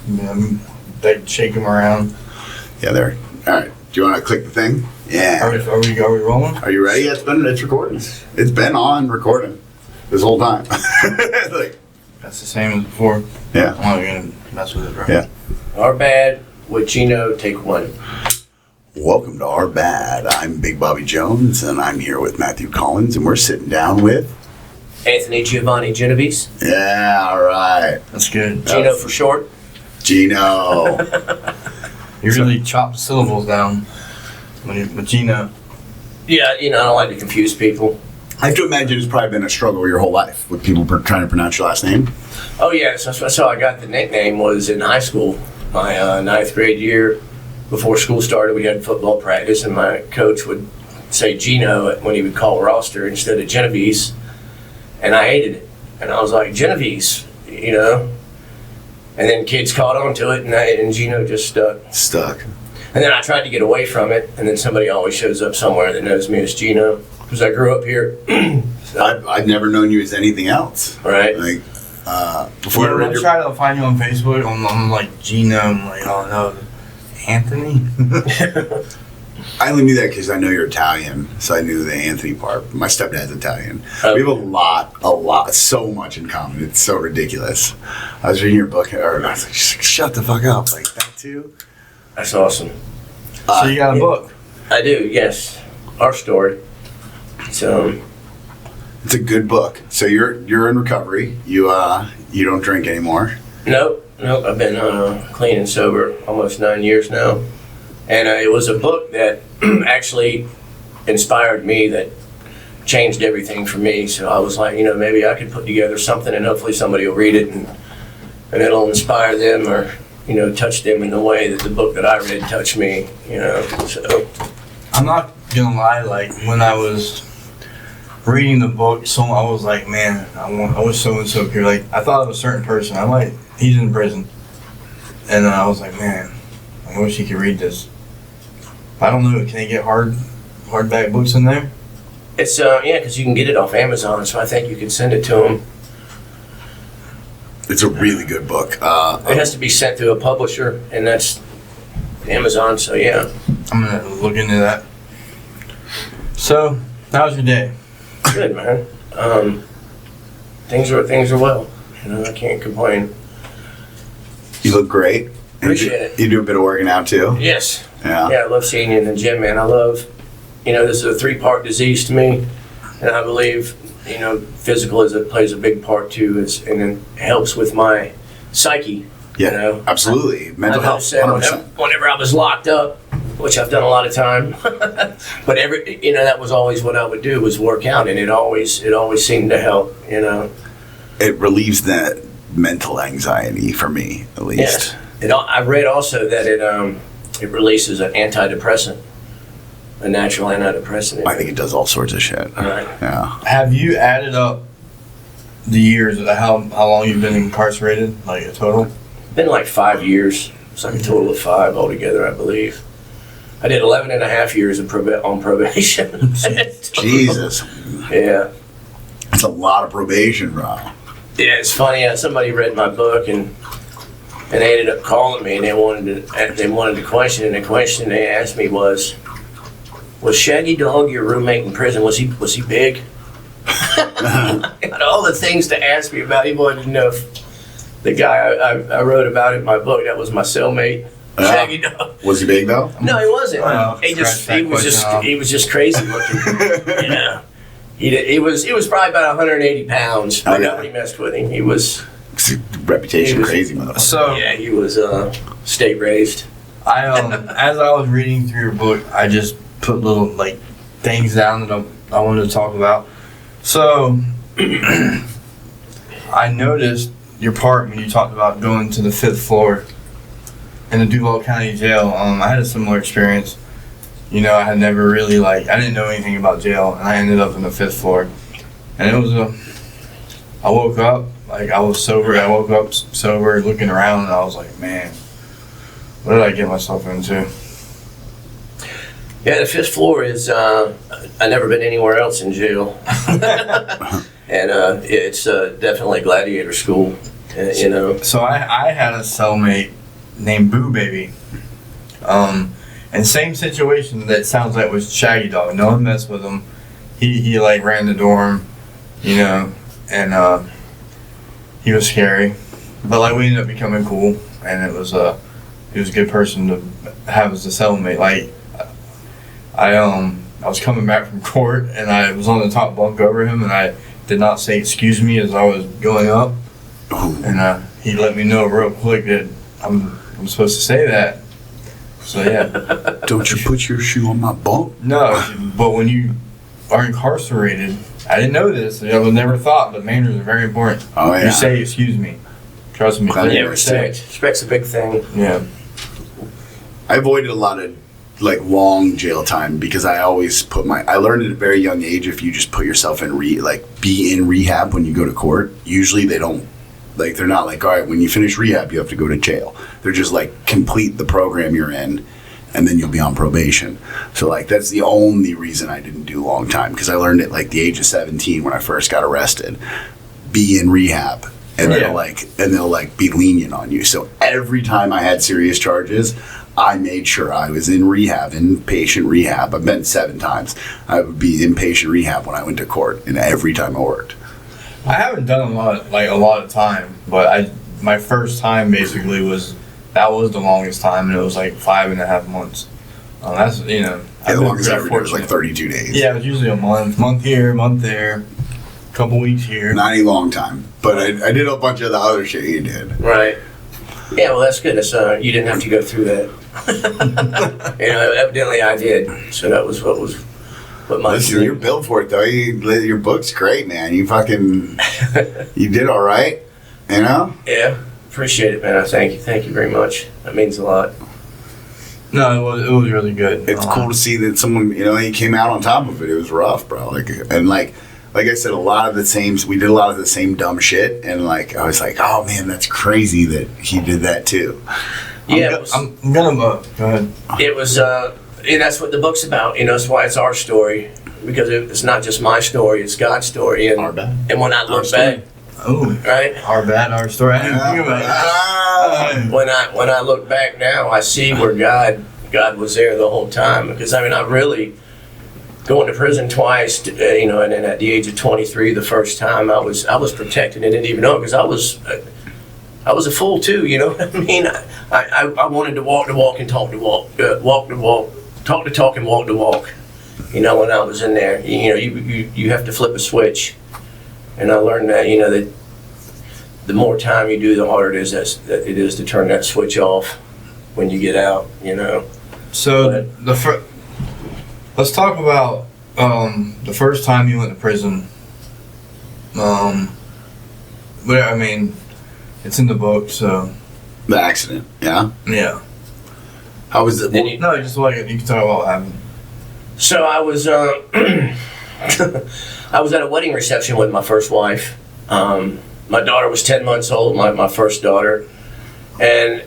They shake them around. Yeah, there. All right. Do you want to click the thing? Yeah. Are we rolling? Are you ready? Yeah, it's recording. It's been on recording this whole time. Like, that's the same as before. Yeah. I'm not gonna mess with it, right? Yeah. OurBad with Geno, take one. Welcome to OurBad. I'm Big Bobby Jones, and I'm here with Matthew Collins, and we're sitting down with Anthony Genovese. Yeah, all right. That's good. Geno for short. Geno. You really chop the syllables down with Geno. Yeah, I don't like to confuse people. I have to imagine it's probably been a struggle your whole life with people trying to pronounce your last name. Oh, yeah, so I got the nickname was in high school. My ninth grade year, before school started, we had football practice, and my coach would say Geno when he would call roster instead of Genovese, and I hated it. And I was like, Genovese, And then kids caught on to it, and Geno just stuck. And then I tried to get away from it, and then somebody always shows up somewhere that knows me as Geno, because I grew up here. So, I've never known you as anything else. right. Like, before I read I try to find you on Facebook. I'm like Geno. I'm like, oh no, Anthony. I only knew that because I know you're Italian, so I knew the Anthony part. My stepdad's Italian. Okay. We have a lot, so much in common. It's so ridiculous. I was reading your book, and I was like, shut the fuck up. Like, that too? That's awesome. So you got a book? I do, yes. Our story. So, It's a good book. So you're in recovery. You don't drink anymore. nope. I've been clean and sober almost 9 years now. And it was a book that actually inspired me, that changed everything for me. So I was like, maybe I could put together something and hopefully somebody will read it and it'll inspire them or, touch them in the way that the book that I read touched me, So, I'm not gonna lie. Like when I was reading the book, I was like, man, I wish so and so here. Like I thought of a certain person. I'm like, he's in prison, and then I was like, man, I wish he could read this. I don't know. Can they get hardback books in there? it's, because you can get it off Amazon, so I think you could send it to them. It's a really good book. It has to be sent through a publisher, and that's Amazon, so yeah. I'm gonna look into that. So, how was your day? Good, man. Things are well. I can't complain. You look great. Appreciate it. You do a bit of working out too? Yes. Yeah. Yeah, I love seeing you in the gym, man. I love, this is a 3-part disease to me, and I believe, physical plays a big part too, and it helps with my psyche. Yeah, absolutely. Mental I health, said 100%. whenever I was locked up, which I've done a lot of time, but that was always what I would do, was work out, and it always seemed to help. It relieves that mental anxiety for me, at least. Yes. I read also that it releases an antidepressant, a natural antidepressant. I think it does all sorts of shit. Right. Yeah. Have you added up the years of how long you've been incarcerated, like a total? Been like 5 years. It's like a total of 5 altogether, I believe. I did 11 and a half years on probation. Jesus. Yeah. That's a lot of probation, bro. Yeah, it's funny. Somebody read my book and they ended up calling me and they wanted to question. And the question they asked me was Shaggy Dog your roommate in prison? Was he big? All the things to ask me about. He wanted to know if the guy I wrote about in my book, that was my cellmate, Shaggy Dog. Was he big though? No, he wasn't. Wow. He was just crazy looking. He was probably about 180 pounds, but nobody messed with him. He was Reputation crazy, motherfucker. So yeah, he was state raised. I as I was reading through your book, I just put little like things down that I wanted to talk about. So I noticed your part when you talked about going to the 5th floor in the Duval County Jail. I had a similar experience. I had never really I didn't know anything about jail, and I ended up in the 5th floor. And it was I woke up, I was sober. I woke up sober, looking around, and I was like, man, what did I get myself into? Yeah, the 5th floor is, I've never been anywhere else in jail. And it's definitely gladiator school. You know. So I had a cellmate named Boo Baby. And same situation that sounds like was Shaggy Dog. No one messed with him. He like ran the dorm, you know, and he was scary. But like we ended up becoming cool, and he was a good person to have as a cellmate. Like I was coming back from court, and I was on the top bunk over him, and I did not say excuse me as I was going up, and he let me know real quick that I'm supposed to say that. So yeah. Don't you put your shoe on my bunk? No, but when you are incarcerated, I didn't know this. I would never thought, but manners are very important. Oh yeah. You say excuse me. Trust me. Yeah, respect. Respect's a big thing. Yeah. I avoided a lot of like long jail time because I always I learned at a very young age, if you just put yourself in be in rehab when you go to court, usually they're not like, all right, when you finish rehab, you have to go to jail. They're just like, complete the program you're in, and then you'll be on probation. So like, that's the only reason I didn't do long time, because I learned at like the age of 17 when I first got arrested, be in rehab, and they'll be lenient on you. So every time I had serious charges, I made sure I was in rehab, inpatient rehab. I've been 7 times. I would be inpatient rehab when I went to court, and every time I worked. I haven't done a lot of time, but my first time basically was the longest time, and it was like 5.5 months. That's the longest I ever did was like 32 days. Yeah, it was usually a month here, month there, couple weeks here. Not a long time, but I did a bunch of the other shit you did. Right. Yeah, well, that's good. You didn't have to go through that. Evidently I did. So that was what my. Listen, you're built for it though. Your book's great, man. You did all right. You know. Yeah, appreciate it, man. I thank you very much. That means a lot. No, it was really good. It's cool to see that someone, he came out on top of it. It was rough, bro. Like I said, we did a lot of the same dumb shit, and like I was like, oh man, that's crazy that he did that too. Yeah, I'm gonna go ahead. It was, that's what the book's about. That's why it's our story, because it's not just my story; it's God's story. And OurBad. And when I look back, right, OurBad, our story. I didn't think about it. When I look back now, I see where God was there the whole time. Because I really. Going to prison twice, and then at the age of 23, the first time I was protected and didn't even know it, because I was a fool too. You know what I mean? I wanted to walk the walk and talk the walk, walk the walk, talk the talk and walk the walk. When I was in there, you have to flip a switch, and I learned that that the more time you do, the harder it is to turn that switch off when you get out. So let's talk about the first time you went to prison. But I mean, it's in the book, so. The accident, yeah? Yeah. How was it? No, just like you can talk about what happened. So I was I was at a wedding reception with my first wife. My daughter was 10 months old, my first daughter, and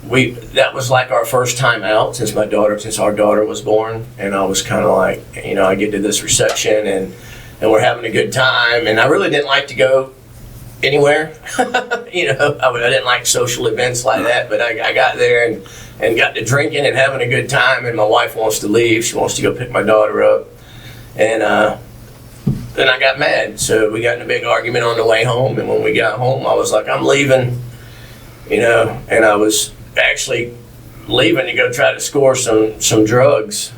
that was like our first time out since our daughter was born. And I was kind of like, I get to this reception and we're having a good time, and I really didn't like to go anywhere. I didn't like social events like that, but I got there and got to drinking and having a good time, and my wife wants to leave. She wants to go pick my daughter up, and then I got mad. So we got in a big argument on the way home, and when we got home, I was like, I'm leaving, and I was actually leaving to go try to score some drugs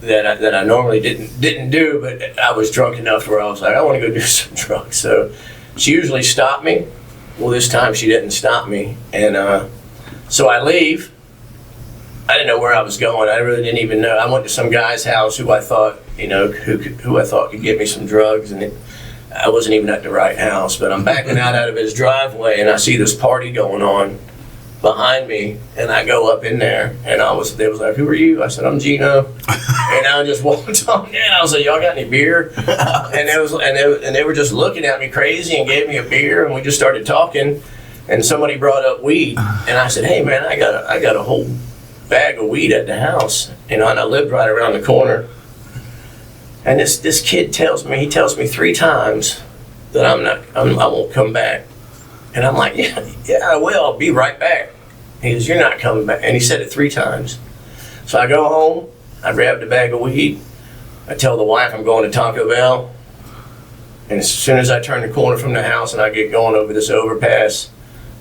that I normally didn't do, but I was drunk enough where I was like, I want to go do some drugs. So she usually stopped me. Well, this time she didn't stop me, and so I leave. I didn't know where I was going. I really didn't even know. I went to some guy's house who I thought, who I thought could give me some drugs, and I wasn't even at the right house. But I'm backing out of his driveway, and I see this party going on behind me, and I go up in there, and they was like, who are you? I said, I'm Geno. And I just walked on in, and I was like, y'all got any beer? And they were just looking at me crazy and gave me a beer, and we just started talking, and somebody brought up weed, and I said, hey man, I got a whole bag of weed at the house, and I lived right around the corner. And this kid tells me 3 times that I won't come back. And I'm like, yeah, I will. I'll be right back. He goes, you're not coming back. And he said it 3 times. So I go home. I grabbed a bag of weed. I tell the wife I'm going to Taco Bell. And as soon as I turn the corner from the house and I get going over this overpass,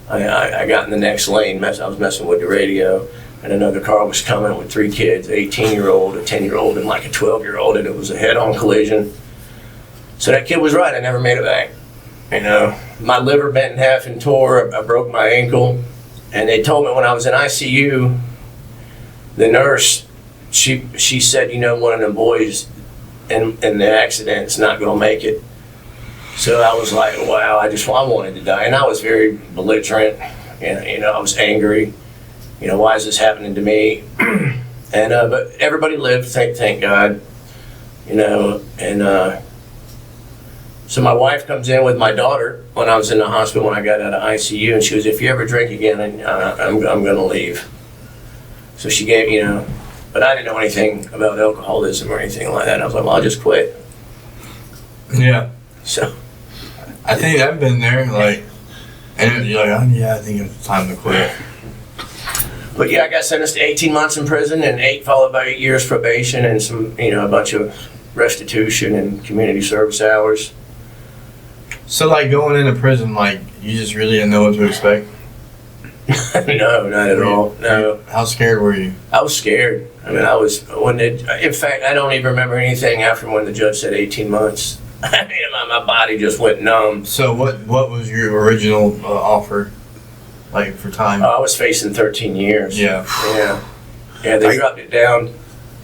I got in the next lane. I was messing with the radio. And another car was coming with 3 kids, an 18-year-old, a 10-year-old, and like a 12-year-old. And it was a head-on collision. So that kid was right. I never made it back. You know, my liver bent in half and tore. I broke my ankle. And they told me when I was in ICU, the nurse, she said, you know, one of them boys in the accident is not going to make it. So I was like, wow, I wanted to die. And I was very belligerent. You know, I was angry. You know, why is this happening to me? And but everybody lived, thank God. You know, and so my wife comes in with my daughter when I was in the hospital when I got out of ICU, and she goes, if you ever drink again, I'm going to leave. So she gave, you know, but I didn't know anything about alcoholism or anything like that. I was like, well, I'll just quit. Yeah. So I think I've been there, like, and you're like, oh, yeah, I think it's time to quit. But yeah, I got sentenced to 18 months in prison and 8 followed by 8 years probation and some, you know, a bunch of restitution and community service hours. So, like, going into prison, like, you just really didn't know what to expect? No, not at all. No. How scared were you? I was scared. I mean, in fact, I don't even remember anything after when the judge said 18 months. I mean, my body just went numb. So, what was your original offer, like, for time? I was facing 13 years. Yeah. Yeah, they dropped it down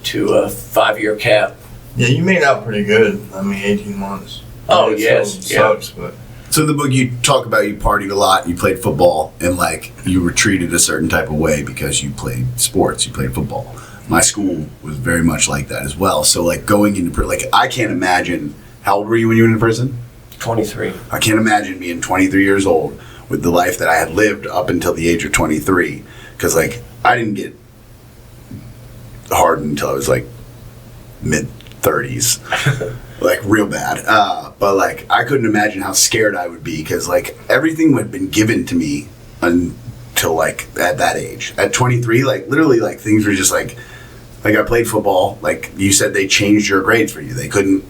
to a 5-year cap. Yeah, you made out pretty good. I mean, 18 months. Oh, It yes. still sucks, but... So in the book, you talk about you partied a lot, you played football, and like you were treated a certain type of way because you played sports, you played football. My school was very much like that as well. So like going into like I can't imagine. How old were you when you were in prison? 23. I can't imagine being 23 years old with the life that I had lived up until the age of 23. Because like I didn't get hard until I was like mid 30s. Like real bad, but like I couldn't imagine how scared I would be because like everything had been given to me until like at that age. At 23, like literally like things were just like I played football. Like you said, they changed your grades for you. They couldn't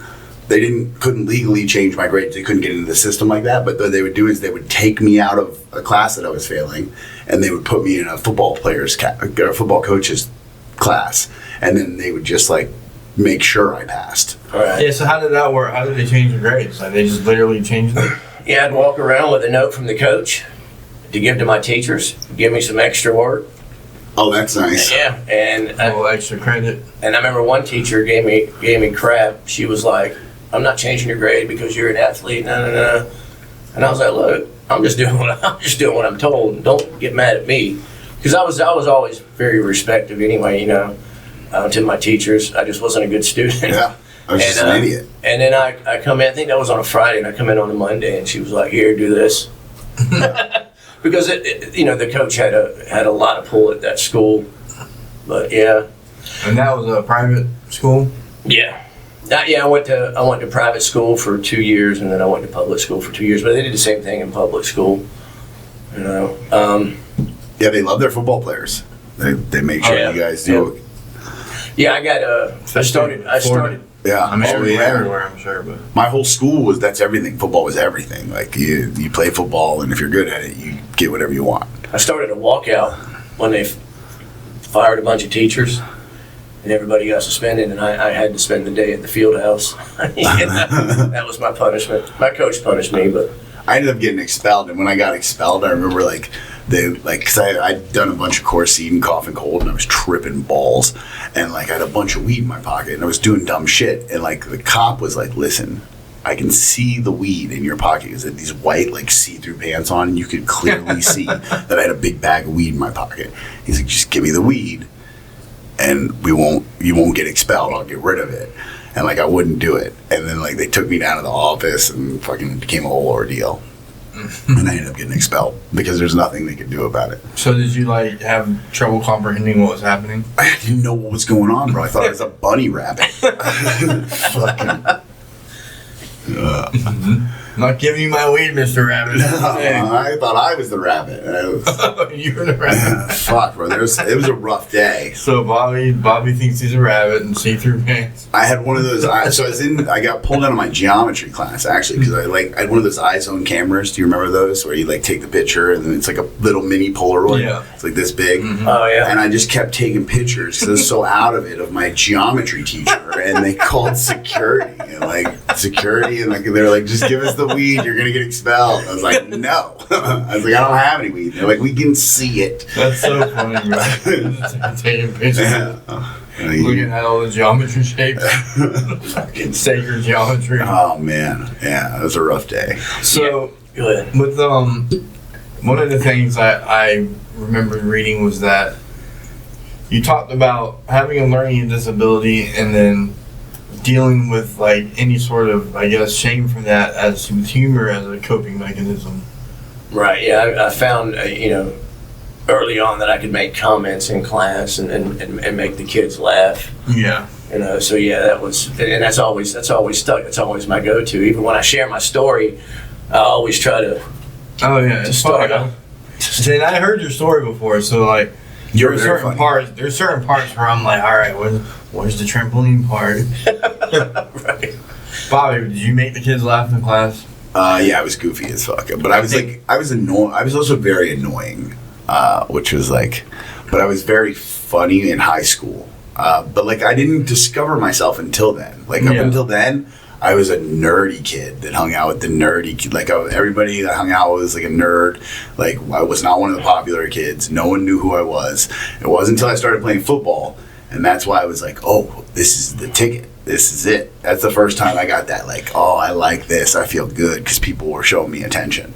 legally change my grades. They couldn't get into the system like that. But what they would do is they would take me out of a class that I was failing, and they would put me in a football coach's class, and then they would just like make sure I passed. All right. Yeah, so how did that work? How did they change your grades? Like, they just literally changed them? Yeah, I'd walk around with a note from the coach to give to my teachers, give me some extra work. Oh, that's nice. Yeah, and A little extra credit. And I remember one teacher gave me crap. She was like, "I'm not changing your grade because you're an athlete." No. And I was like, "Look, I'm just doing what I'm told. Don't get mad at me," because I was always very respectful anyway. You know, to my teachers, I just wasn't a good student. Yeah, I was just an idiot. And then I come in. I think that was on a Friday, and I come in on a Monday, and she was like, "Here, do this." Because you know, the coach had a lot of pull at that school, but yeah. And that was a private school? Yeah. I went to private school for 2 years, and then I went to public school for 2 years. But they did the same thing in public school, you know. Yeah, they love their football players. They make sure you guys do. Yeah, I started. Yeah, I mean, everywhere, I'm sure. But my whole school that's everything. Football was everything. Like you play football, and if you're good at it, you get whatever you want. I started a walkout when they fired a bunch of teachers, and everybody got suspended, and I had to spend the day at the field house. That was my punishment. My coach punished me, but I ended up getting expelled, and when I got expelled, I remember because I'd done a bunch of Corseed and cough and cold, and I was tripping balls, and like I had a bunch of weed in my pocket, and I was doing dumb shit, and like the cop was like, "Listen, I can see the weed in your pocket." Because I had these white like see-through pants on, and you could clearly see that I had a big bag of weed in my pocket. He's like, "Just give me the weed, and you won't get expelled. I'll get rid of it." And like I wouldn't do it, and then like they took me down to the office, and fucking became a whole ordeal. And I ended up getting expelled because there's nothing they could do about it. So did you like have trouble comprehending what was happening? I didn't know what was going on, bro. I thought it was a bunny rabbit. Fucking. I'm not giving you my weed, Mr. Rabbit. I thought I was the rabbit. You were the rabbit. Fuck, bro. It was a rough day. So Bobby thinks he's a rabbit in see-through pants. I had one of those. I got pulled out of my geometry class actually because I had one of those iZone cameras. Do you remember those where you like take the picture and then it's like a little mini Polaroid? Yeah. It's like this big. Mm-hmm. Oh yeah. And I just kept taking pictures because I was so out of it of my geometry teacher, and they called security and they were like, just give us the weed, you're gonna get expelled. I was like, no. I was like, I don't have any weed. They're like, we can see it. That's so funny, bro. Just taking pictures. Yeah. Looking at all the geometry shapes. Sacred geometry. Oh man, yeah, it was a rough day. So, Go ahead. with one of the things I remember reading was that you talked about having a learning disability and then dealing with like any sort of, I guess, shame from that as humor as a coping mechanism. Right. Yeah. I found early on that I could make comments in class and make the kids laugh. Yeah. So yeah, that's always stuck. That's always my go-to. Even when I share my story, I always try to. Oh yeah. It's start funny. And I heard your story before, so like. There's certain parts where I'm like, all right, where's the trampoline part? Right. Bobby, did you make the kids laugh in class? Yeah, I was goofy as fuck, but I was annoying. I was also very annoying, which was like, but I was very funny in high school. But like, I didn't discover myself until then. Like up until then, I was a nerdy kid that hung out with the nerdy kid. Like everybody that hung out with was like a nerd. Like I was not one of the popular kids. No one knew who I was. It wasn't until I started playing football, and that's why I was like, oh, this is the ticket. This is it. That's the first time I got that. Like, oh, I like this. I feel good because people were showing me attention.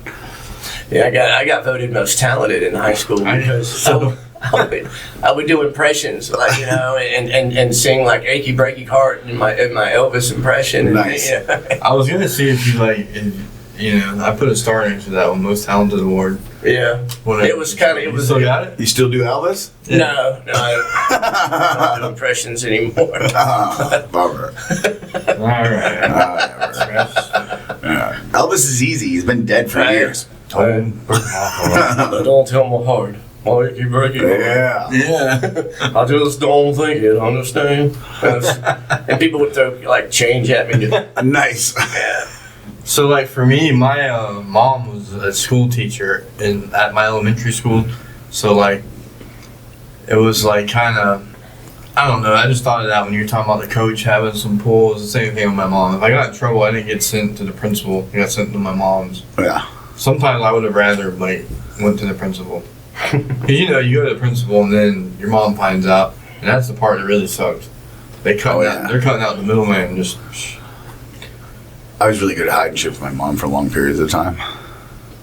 Yeah, I got voted most talented in high school because I would do impressions, like and sing like "Achy Breaky Heart" in my Elvis impression. And, Nice. I was gonna see if you I put a star next to that one, most talented award. Yeah. It was kind of. It was. Still got it? You still do Elvis? No, I don't do impressions anymore. Bummer. All right. Elvis is easy. He's been dead for years. Don't tell my heart. My achy breaky heart. Yeah. Yeah. I just don't think it, understand? And people would throw like change at me. Nice. Yeah. So like for me, my mom was a school teacher at my elementary school. So like, it was like kind of, I don't know. I just thought of that when you were talking about the coach having some pull. It was the same thing with my mom. If I got in trouble, I didn't get sent to the principal. I got sent to my mom's. Yeah. Sometimes I would have rather like went to the principal. Because you go to the principal and then your mom finds out, and that's the part that really sucks. They're cutting out the middleman and just. I was really good at hiding shit from my mom for long periods of time.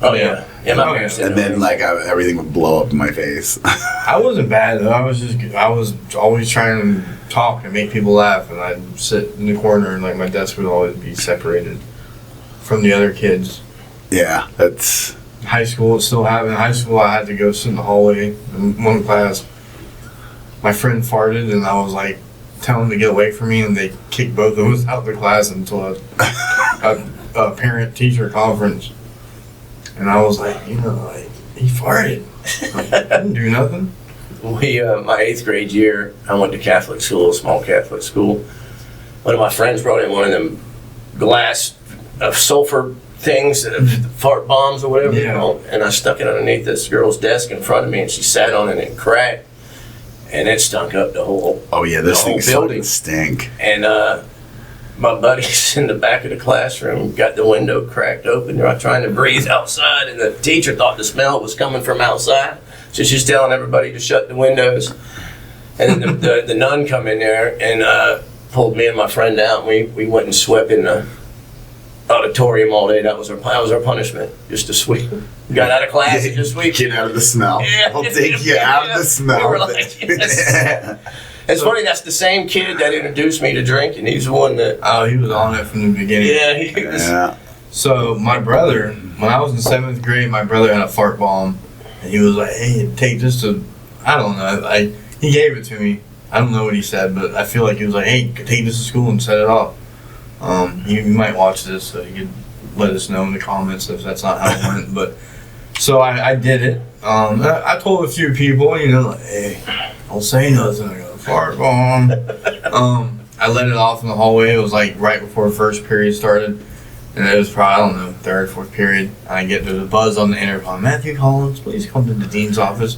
Oh yeah. Yeah, my parents did. And then like everything would blow up in my face. I wasn't bad though. I was always trying to talk and make people laugh, and I'd sit in the corner and like my desk would always be separated from the other kids. Yeah, that's. High school, it still happened. In high school, I had to go sit in the hallway in one class. My friend farted, and I was like, telling them to get away from me, and they kicked both of us out of the class until a parent-teacher conference. And I was like, he farted. I didn't do nothing. My 8th grade year, I went to Catholic school, a small Catholic school. One of my friends brought in one of them glass sulfur things, fart bombs or whatever, and I stuck it underneath this girl's desk in front of me, and she sat on it and it cracked, and it stunk up the whole. Oh yeah, this thing building stink. And my buddies in the back of the classroom got the window cracked open. They're trying to breathe outside, and the teacher thought the smell was coming from outside, so she's telling everybody to shut the windows. And then the nun come in there and pulled me and my friend out, and we went and swept in the auditorium all day. That was our punishment, just to sweep. Got out of class and just sweep. Get out of the smell. Yeah. I'll take you out of the smell. We were like, yes. It's funny, that's the same kid that introduced me to drinking. He's the one that. Oh, he was on it from the beginning. Yeah, he was. Yeah. So my brother, when I was in 7th grade, my brother had a fart bomb, and he was like, "Hey, take this to," I don't know. He gave it to me. I don't know what he said, but I feel like he was like, "Hey, take this to school and set it off." You might watch this, so you could let us know in the comments if that's not how it went. But so I did it. I told a few people, like, hey, don't say nothing. I got a fart bomb. I let it off in the hallway. It was like right before first period started. And it was probably, I don't know, third, fourth period. I get to the buzz on the intercom. Matthew Collins, please come to the dean's office.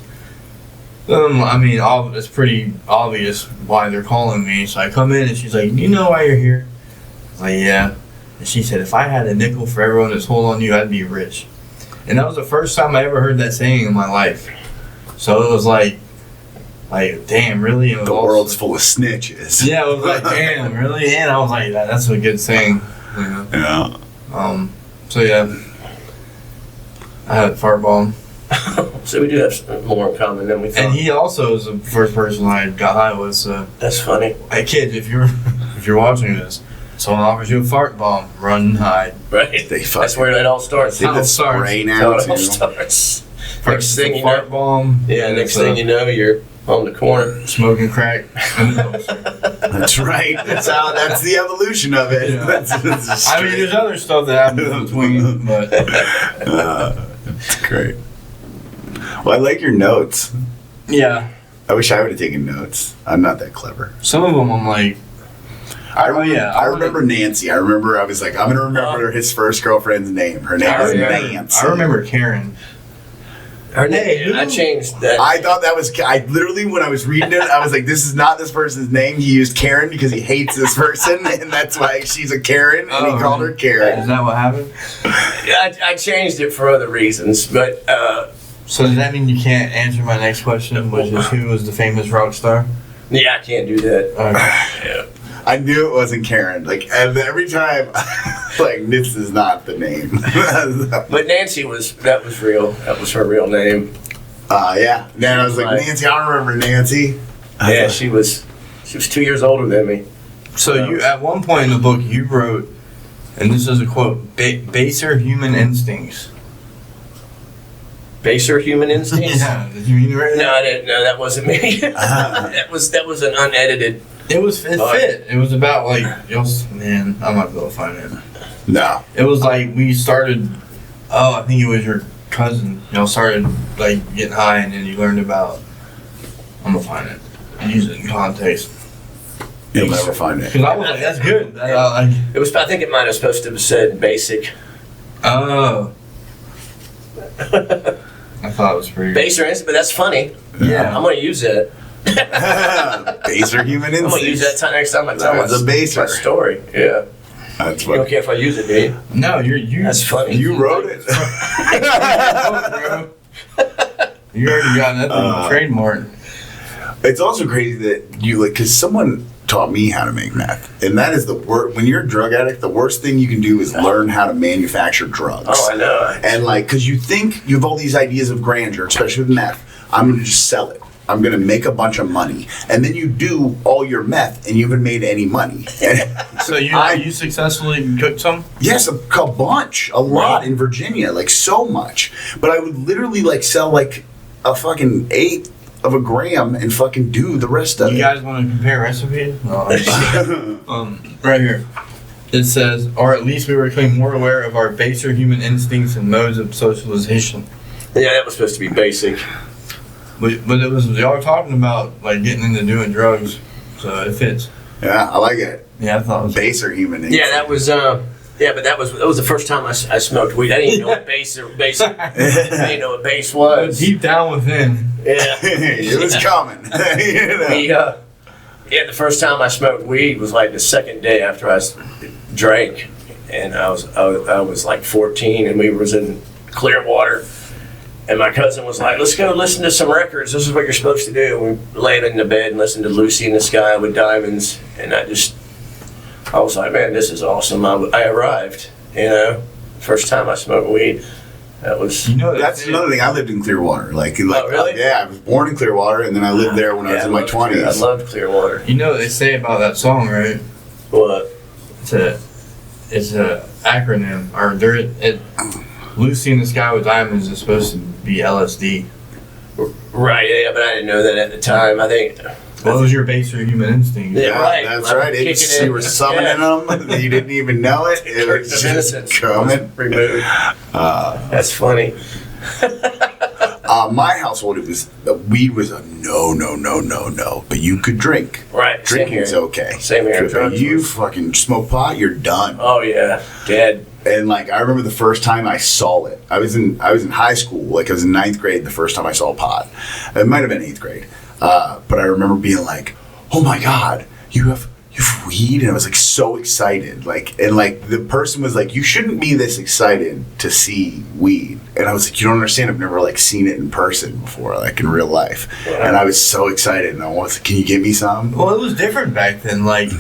It's pretty obvious why they're calling me. So I come in and she's like, do you know why you're here? I was like, yeah. And she said, if I had a nickel for everyone that's holding on you, I'd be rich. And that was the first time I ever heard that saying in my life. So it was like damn, really? The world's full of snitches. Yeah, it was like, damn, really? And I was like, that's a good saying. Yeah. So yeah, I had a fart bomb. So we do have more in common than we thought. And he also is the first person I got high with. So that's funny. Hey kids, if you're watching this, someone offers you a fart bomb, run and hide. Right. That's where it all starts. They just spray now. That's how it all starts. Next thing you know, bomb. Yeah. Next thing you know, you're on the corner smoking crack. That's right. That's the evolution of it. Yeah. There's other stuff that happens in between, but that's great. Well, I like your notes. Yeah. I wish I would have taken notes. I'm not that clever. Some of them I'm like, I remember Nancy. I was like, I'm going to remember his first girlfriend's name. Her name was Nancy. I remember Karen. Her name. I changed that. I thought that was. I literally, when I was reading it, I was like, "This is not this person's name." He used Karen because he hates this person, and that's why she's a Karen, and he called her Karen. Is that what happened? I changed it for other reasons, but. So does that mean you can't answer my next question, which is who was the famous rock star? Yeah, I can't do that. Okay. Yeah. I knew it wasn't Karen. And every time, this is not the name. But Nancy that was real. That was her real name. Yeah. Then I was like, Nancy, I remember Nancy. Yeah, she was 2 years older than me. So you, at one point in the book, you wrote, and this is a quote, baser human instincts. Baser human instincts? Yeah. Did you mean to write that? No, I didn't. No, that wasn't me. That was an unedited. It fit. It was about man, I'm not gonna find it. No. It was like we started. Oh, I think it was your cousin. Started getting high, and then you learned about. I'm gonna find it. Use it in context. You'll never find it. Because I was like, that's good. It was. I think it might have supposed to have said basic. Oh. I thought it was pretty. Baser instinct, but that's funny. Yeah. I'm gonna use that. Baser human instincts. I'm gonna use that next time I tell my story. Yeah. That's funny. You don't care if I use it, do you? No, you. That's funny. You wrote it. You already got that trademark. It's also crazy that you because someone taught me how to make meth, and that is the worst. When you're a drug addict, the worst thing you can do is learn how to manufacture drugs. Oh, I know. And because you think you have all these ideas of grandeur, especially with meth. I'm going to just sell it. I'm going to make a bunch of money. And then you do all your meth and you haven't made any money. So you successfully cooked some? Yes, a bunch. A lot in Virginia. So much. But I would literally sell a fucking eighth of a gram and fucking do the rest of it. You guys want to compare recipes? Right here. It says, or at least we were becoming more aware of our baser human instincts and modes of socialization. Yeah, that was supposed to be basic. But it was, y'all were talking about getting into doing drugs, so it fits. Yeah, I like it. Yeah, I thought it was baser human instincts. Yeah, that was but that was the first time I smoked weed. I didn't even know what base I didn't know what base was. Deep down within. Yeah. It was coming. The first time I smoked weed was the second day after I drank, and I was 14, and we was in Clearwater. And my cousin was like, let's go listen to some records. This is what you're supposed to do. We laid in the bed and listened to Lucy in the Sky with Diamonds. And I was like, man, this is awesome. I arrived, First time I smoked weed. That was... that's another thing. I lived in Clearwater. Oh, really? Yeah, I was born in Clearwater, and then I lived there when I was in my 20s. I loved Clearwater. You know what they say about that song, right? What? It's a acronym. Lucy in the Sky with Diamonds is supposed to be LSD. Right, yeah, but I didn't know that at the time. I think What was your baser human instinct? Yeah, right. That's right. You were summoning them. You didn't even know it. It was just coming. Removed. That's funny. My household, weed was a no. But you could drink. Right. Drinking's okay. Same here. But you fucking smoke pot, you're done. Oh yeah, dead. And like I remember the first time I saw it. I was in high school. Like I was in 9th grade the first time I saw pot. It might have been 8th grade. But I remember being like, "Oh my god, you have weed," and I was like so excited. And the person was like, "You shouldn't be this excited to see weed." And I was like, "You don't understand. I've never like seen it in person before, like in real life." Yeah. And I was so excited, and I was like, "Can you give me some?" Well, it was different back then. Like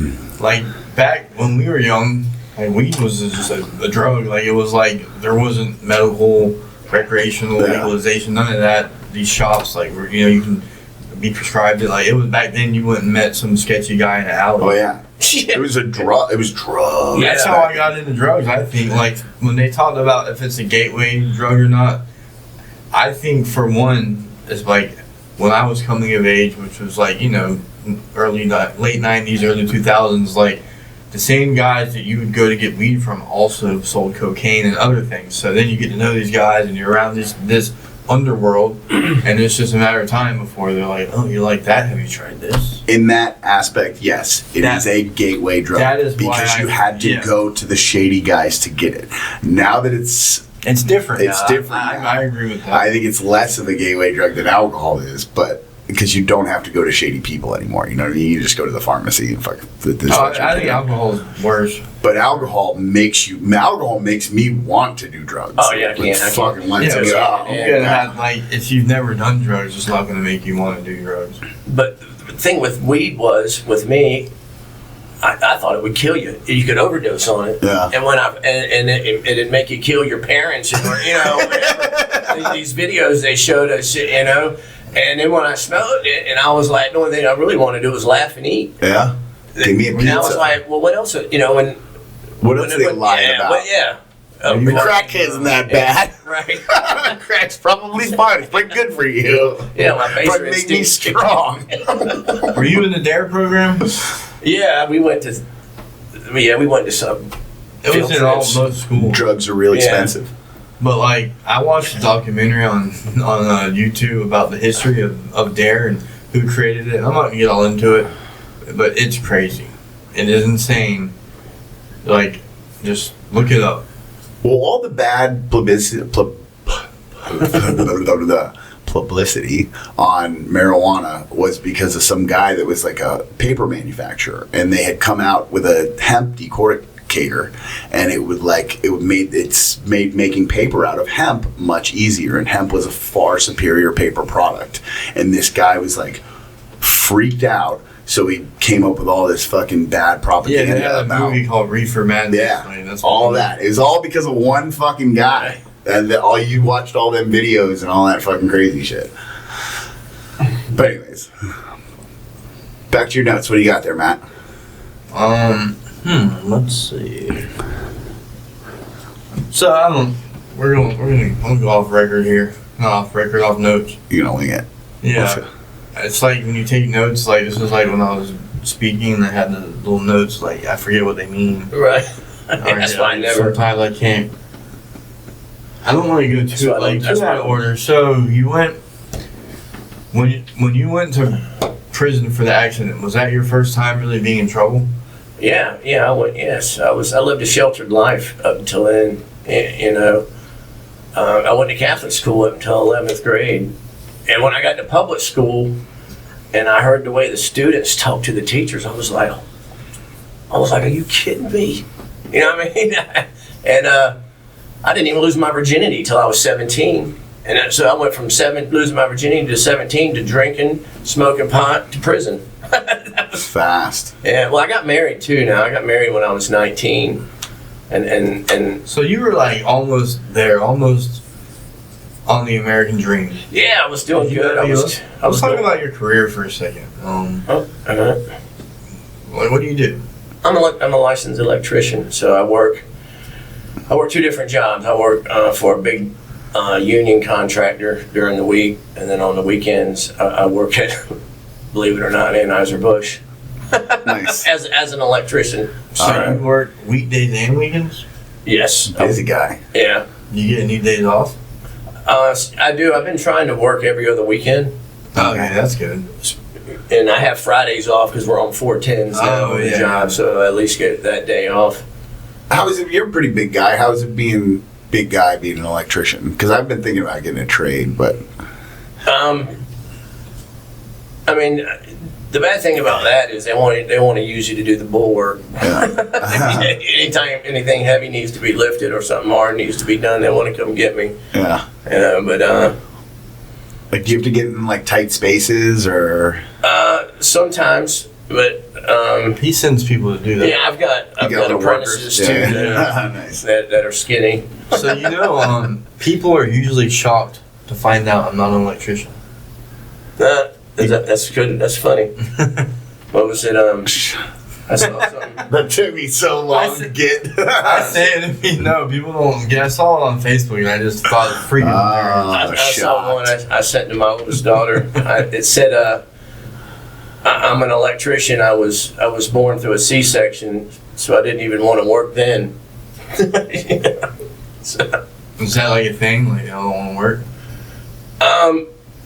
back when we were young, like weed was just a drug. Like it was like there wasn't medical, recreational legalization, none of that. These shops, like you can be prescribed it. Like it was back then. You went and met some sketchy guy in the alley. Oh yeah. It was a drug. It was drugs. That's how I got into drugs. I think like when they talked about if it's a gateway drug or not, I think for one, it's like when I was coming of age, which was like late 90s, early 2000s, like the same guys that you would go to get weed from also sold cocaine and other things. So then you get to know these guys and you're around this underworld, and it's just a matter of time before they're like, "Oh, you like that? Have you tried this?" In that aspect, yes, it is a gateway drug. That is because you had to go to the shady guys to get it. Now that it's different. It's different. I agree with that. I think it's less of a gateway drug than alcohol is, but because you don't have to go to shady people anymore. You know what I mean? You just go to the pharmacy and fuck. I think alcohol is worse. But alcohol makes me want to do drugs. Oh yeah, I can't. Fucking want to go. You gotta have if you've never done drugs, it's not gonna make you want to do drugs. But the thing with weed was with me, I thought it would kill you. You could overdose on it. Yeah. And it'd make you kill your parents or whatever. These videos they showed us, And then when I smelled it, and I was like, the only thing I really want to do is laugh and eat. Yeah. Give me a pizza. And I was like, well, what else? What else they lying about? Well, yeah. Crack isn't that bad. Right. Crack's probably fine. It's pretty good for you. Yeah, my baser but make me strong. Were you in the DARE program? Yeah, we went to some. It was in most schools. Drugs are really expensive. But like, I watched a documentary on YouTube about the history of DARE and who created it. I'm not gonna get all into it, but it's crazy. It is insane. Like, just look it up. Well, all the bad publicity on marijuana was because of some guy that was like a paper manufacturer, and they had come out with a hemp decorticator, and it made making paper out of hemp much easier, and hemp was a far superior paper product, and this guy was like freaked out. So he came up with all this fucking bad propaganda. Yeah, they had a movie called Reefer Madness. Yeah, that's all that. It was all because of one fucking guy. And you watched all them videos and all that fucking crazy shit. But anyways, back to your notes. What do you got there, Matt? Let's see. So I'm gonna go off record here. Not off record, off notes. You're gonna wing it. Yeah. It's like when you take notes, like this is like when I was speaking and I had the little notes, like I forget what they mean. Right. That's why I never. Sometimes I can't. I don't want to go too out of order. So you went when you went to prison for the accident. Was that your first time really being in trouble? Yeah, I went. Yes, I lived a sheltered life up until then. I went to Catholic school up until 11th grade. And when I got to public school and I heard the way the students talked to the teachers, I was like, are you kidding me? You know what I mean? And I didn't even lose my virginity till I was 17. And so I went from losing my virginity to 17 to drinking, smoking pot to prison. That was fast. Yeah, well, I got married too now. I got married when I was 19. And so you were like almost there, almost on the American dream. Yeah, I was doing good. I was talking about your career for a second. What do you do? I'm a licensed electrician, so I work 2 different jobs. I work for a big union contractor during the week, and then on the weekends I work at believe it or not, Anheuser-Busch. Nice. As an electrician. So you work weekdays and weekends? Yes. Busy guy. Yeah. You get any days off? I do. I've been trying to work every other weekend. Okay, that's good. And I have Fridays off because we're on 410s now on the job, so I at least get that day off. How is it? You're a pretty big guy. How is it being big guy being an electrician? Because I've been thinking about getting a trade, but I mean, the bad thing about that is they want to use you to do the bull work. yeah. Anytime anything heavy needs to be lifted or something hard needs to be done, they want to come get me. Yeah. But Like, do you have to get in like tight spaces or? sometimes, but He sends people to do that. yeah, I've got little apprentices workers? too Yeah. Nice. that are skinny. So people are usually shocked to find out I'm not an electrician. That's good. That's funny. What was it? I saw something. That took me so long to get. I say it if you know. People don't get. I saw it on Facebook and I just thought it was freaking hilarious. I saw one I sent to my oldest daughter. It said, "I'm an electrician. I was born through a C-section, so I didn't even want to work then." So, Is that like a thing? Like, I don't want to work?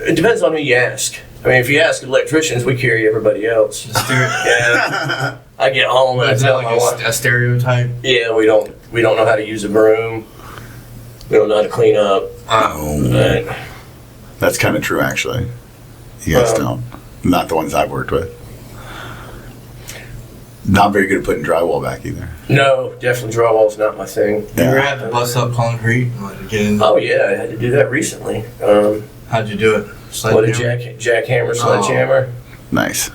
it depends on who you ask. I mean, if you ask electricians, we carry everybody else. Yeah, I get home and I Is that tell my like wife, a stereotype? yeah, we don't know how to use a broom. We don't know how to clean up. Oh, But, that's kind of true, actually. You guys Well- don't. Not the ones I've worked with. Not very good at putting drywall back either. no, definitely drywall's not my thing. You ever have to bust up concrete? Like, to get in? Oh yeah, I had to do that recently. How'd you do it? What a Sledgehammer? jackhammer, sledgehammer. Nice.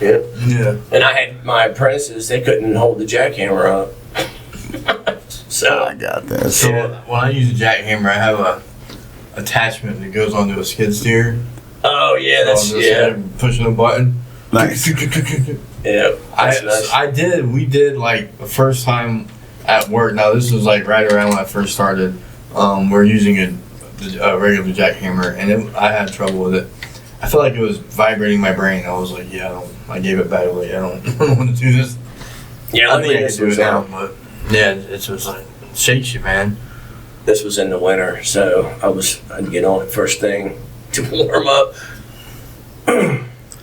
Yeah. Yeah. And I had my apprentices; they couldn't hold the jackhammer up. So I got this. So Yeah. when I use a jackhammer, I have a attachment that goes onto a skid steer. oh yeah, that's So I'm just pushing a button. Nice. yeah. That's nice. We did like the first time at work. Now this was like right around when I first started. We're using a regular jackhammer, and I had trouble with it. I felt like it was vibrating my brain. I was like, I gave it back. Like, I don't want to do this. Yeah, I think I this can do was it now, but yeah, it's just like it shakes you, man. this was in the winter, so I'd get on it first thing to warm up.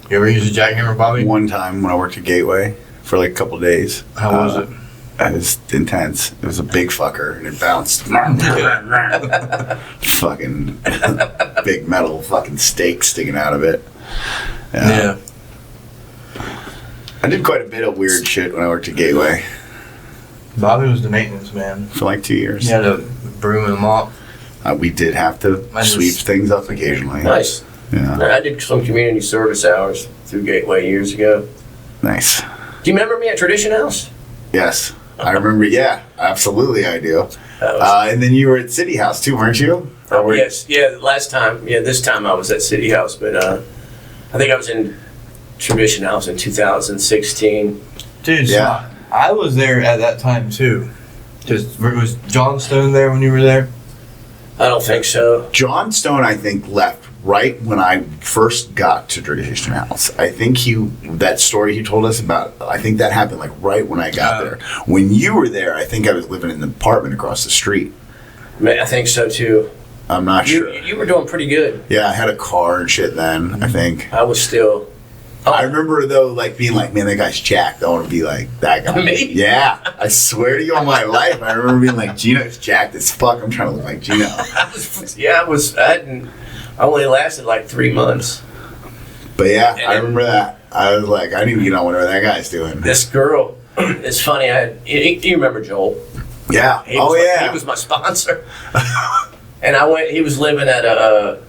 You ever use a jackhammer, Bobby? One time when I worked at Gateway for like a couple days. How was it? It was intense. It was a big fucker and it bounced. Fucking big metal fucking stake sticking out of it. Yeah. I did quite a bit of weird shit when I worked at Gateway Bobby was the maintenance man. for like 2 years. He had a broom and a mop. We did have to I just- sweep things up occasionally. Nice. Yeah. I did some community service hours through Gateway years ago. Nice. Do you remember me at Tradition House? Yes. I remember. Yeah, absolutely I do. That was- And then you were at City House too, weren't you? Or were- yes, yeah. Last time, yeah. This time I was at City House, but I think I was in Tradition House in 2016. Dude, Yeah. so I was there at that time too. Was John Stone there when you were there? I don't think so. John Stone, I think, left right when I first got to Tradition House. I think that story he told us about, I think that happened like right when I got there. When you were there, I think I was living in the apartment across the street. I think so too. I'm not sure. You were doing pretty good. Yeah, I had a car and shit then, I think. I was still. I remember though, like being like, man, that guy's jacked. I want to be like that guy. Me? Yeah, I swear to you on my life. I remember being like, Geno's jacked as fuck. I'm trying to look like Geno. I only lasted like 3 months. But yeah, And I remember that. I was like, I need to get on whatever that guy's doing. This girl, it's funny. You remember Joel? Yeah. He Oh was yeah. he was my sponsor. And I went. He was living at a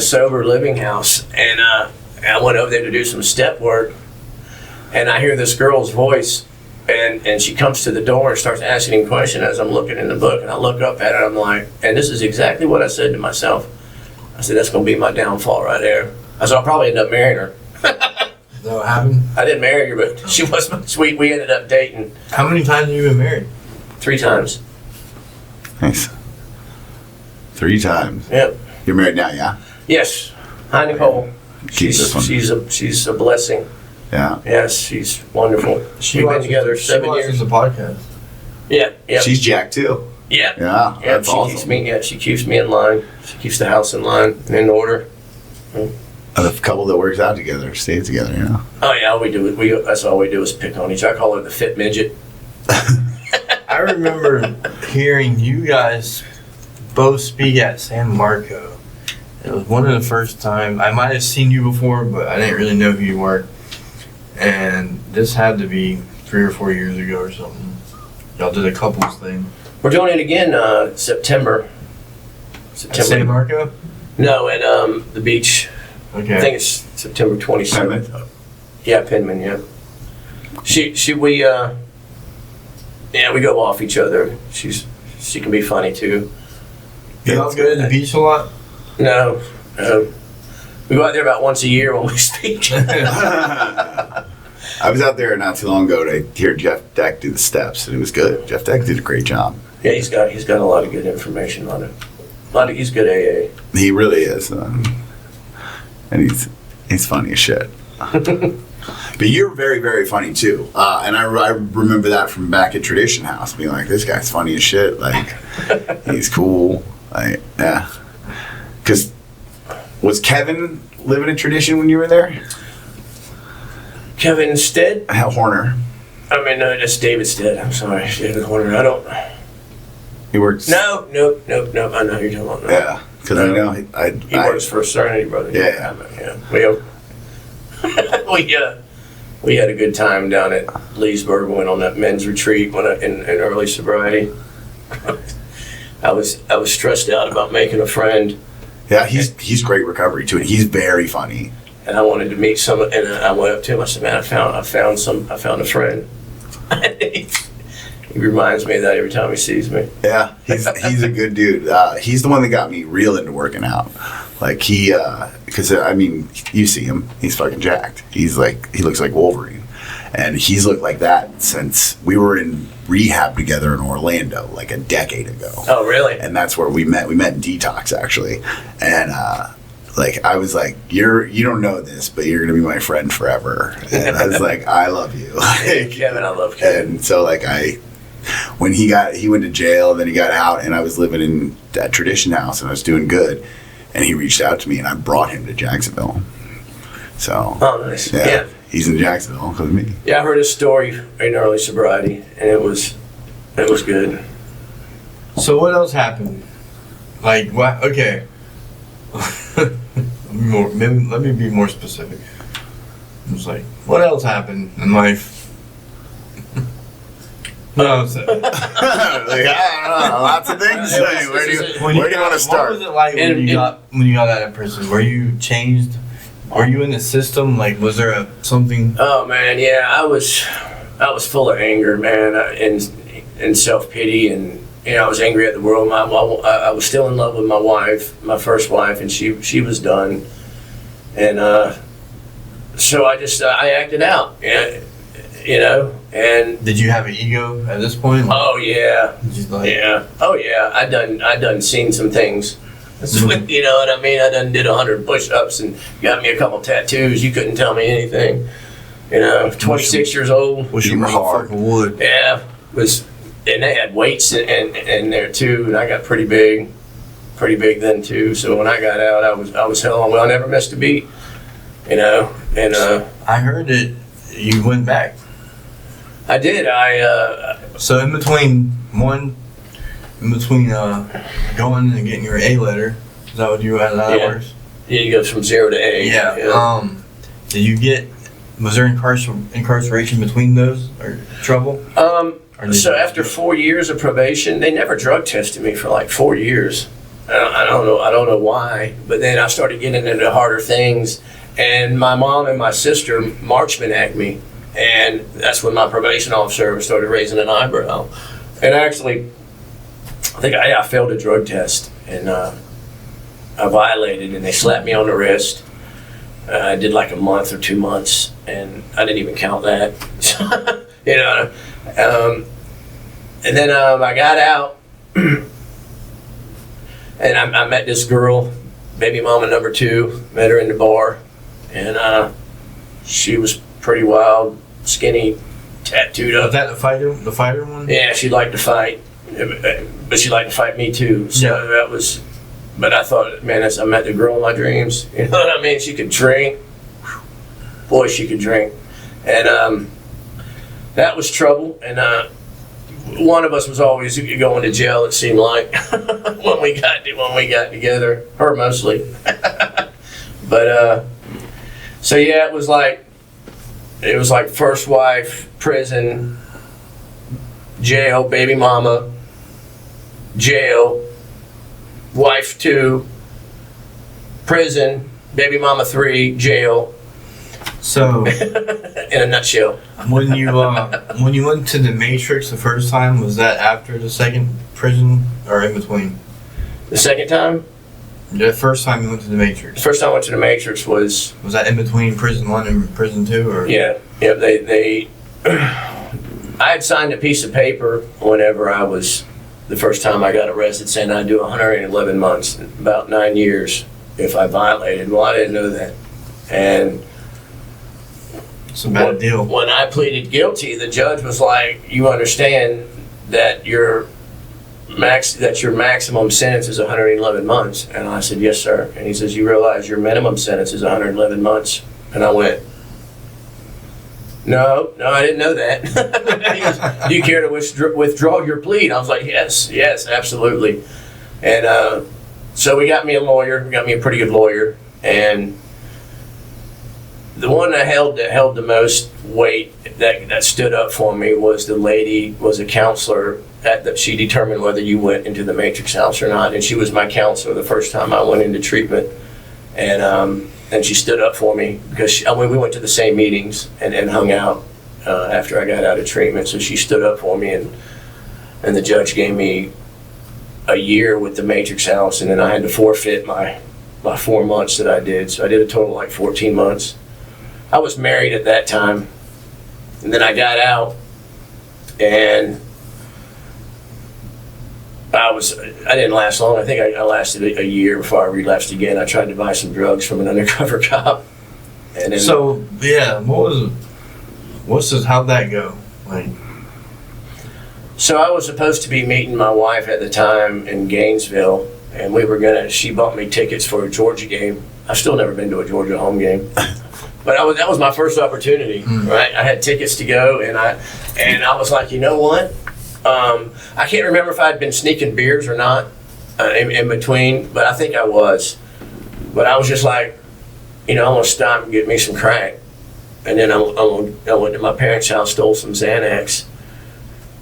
sober living house, and I went over there to do some step work, and I hear this girl's voice, and she comes to the door and starts asking him questions as I'm looking in the book, and I look up at her, and I'm like, and this is exactly what I said to myself. I said, that's gonna be my downfall right there. I said, I'll probably end up marrying her. Is that what happened? I didn't marry her, but she was my sweet. We ended up dating How many times have you been married? 3 times. Nice. 3 times. Yep. You're married now, yeah? Yes. Hi, Nicole. keep this one. She's a blessing. Yeah. Yes, she's wonderful. We've been together 7 years. The podcast. Yeah. She's jacked too. Yeah. Yeah. That's she awesome. keeps me. She keeps me in line. She keeps the house in line and in order. A couple that works out together, stays together. You know. Oh yeah, that's all we do is pick on each other. I call her the fit midget. I remember hearing you guys both speak at San Marco. It was one of the first time I might have seen you before, but I didn't really know who you were. And this had to be 3 or 4 years ago or something. Y'all did a couples thing. We're doing it again September. At San Marco? No, at the beach. Okay. I think it's September 27th. Penman? Yeah, Penman. Yeah. We go off each other. She can be funny too. Y'all go to the beach a lot? No. We go out there about once a year when we speak. I was out there not too long ago to hear Jeff Deck do the steps, and it was good. Jeff Deck did a great job. Yeah, he's got a lot of good information on it. He's good AA. He really is, and he's funny as shit. But you're very, very funny too, and I remember that from back at Tradition House, being like, this guy's funny as shit. Like, he's cool. Like, yeah. Because was Kevin living in Tradition when you were there? Kevin Stead? Horner. I mean, no, that's David Stead. I'm sorry, David Horner. I don't. He works. No. I know who you're talking about. Yeah, because I know he works for Serenity Brothers. Yeah. We had a good time down at Leesburg. We went on that men's retreat in early sobriety. I was stressed out about making a friend. Yeah, he's great recovery too, and he's very funny. And I wanted to meet someone, and I went up to him. I said, "Man, I found a friend." He reminds me of that every time he sees me. Yeah, he's a good dude. He's the one that got me real into working out. Like because I mean, you see him, he's fucking jacked. He looks like Wolverine, and he's looked like that since we were in rehab together in Orlando, like a decade ago. Oh, really? And that's where we met. We met in Detox actually, and like I was like, you don't know this, but you're gonna be my friend forever. And I was like, I love you. Kevin, I love Kevin. And so like when he went to jail, then he got out, and I was living in that Tradition House, and I was doing good, and he reached out to me, and I brought him to Jacksonville. So oh, nice. Yeah. He's in Jacksonville because of me. Yeah, I heard his story in early sobriety, and it was good. So what else happened? Like what? Okay. Let me be more specific. It was like, what else happened in life? No, like, I don't know, lots of things. Where do you want to start? What was it like when you got out of prison? Were you changed? Were you in the system? Like, was there something? Oh man, yeah, I was full of anger, man, and self-pity, and I was angry at the world. I was still in love with my wife, my first wife, and she was done, and so I acted out, and did you have an ego at this point? Like, oh yeah, yeah. Oh yeah, I done seen some things. You know what I mean? I done did 100 push-ups and got me a couple tattoos. You couldn't tell me anything. 26 years old. Wish you were hard. Wood. Yeah, and they had weights in there too, and I got pretty big then too. So when I got out, I was hell on. Well, I never missed a beat. And I heard that you went back. I did. So in between going and getting your A letter, is that what you had? That works? Yeah, you go from 0 to A. Yeah. Was there incarceration between those or trouble? So after 4 years of probation, they never drug tested me for like 4 years. I don't know why, but then I started getting into harder things, and my mom and my sister marksman at me, and that's when my probation officer started raising an eyebrow. And actually, I think I failed a drug test, and I violated, and they slapped me on the wrist. I did like a month or 2 months, and I didn't even count that. And then I got out, and I met this girl, baby mama number 2. Met her in the bar, and she was pretty wild, skinny, tattooed up. Was that the fighter one? Yeah, she liked to fight, but she liked to fight me too. So Yeah. that was. But I thought, man, I met the girl of my dreams. You know what I mean? She could drink. Boy, she could drink, and that was trouble. And one of us was always going to jail. It seemed like when we got together, her mostly. But so yeah, it was like first wife, prison, jail, baby mama, jail, wife 2, prison, baby mama 3, jail. So, in a nutshell. when you went to the Matrix the first time, was that after the second prison or in between? The second time? The first time you went to the The Matrix, first time I went to the Matrix was, was that in between prison 1 and prison 2, or? yeah, they I had signed a piece of paper whenever I was, the first time I got arrested, saying I'd do 111 months, about 9 years if I violated. Well, I didn't know that. And It's a bad deal. when I pleaded guilty, the judge was like, "You understand that your maximum sentence is 111 months?" And I said, "Yes, sir." And he says, "You realize your minimum sentence is 111 months?" And I went, No, I didn't know that. He goes, "Do you care to withdraw your plea?" And I was like, yes, absolutely. And so we got me a lawyer. We got me a pretty good lawyer. And the one that held the most weight, that stood up for me, was the lady, was a counselor. She determined whether you went into the Matrix house or not. And she was my counselor the first time I went into treatment. And she stood up for me because we went to the same meetings and hung out after I got out of treatment. So she stood up for me, and the judge gave me a year with the Matrix house, and then I had to forfeit my 4 months that I did. So I did a total of like 14 months. I was married at that time, and then I got out, and I didn't last long. I think I lasted a year before I relapsed again. I tried to buy some drugs from an undercover cop. And then, So yeah, how'd that go? Like, so I was supposed to be meeting my wife at the time in Gainesville, and she bought me tickets for a Georgia game. I've still never been to a Georgia home game. But that was my first opportunity, right? I had tickets to go, and I was like, you know what? I can't remember if I'd been sneaking beers or not in between, but I think I was. But I was just like, I'm going to stop and get me some crack. And then I went to my parents' house, stole some Xanax.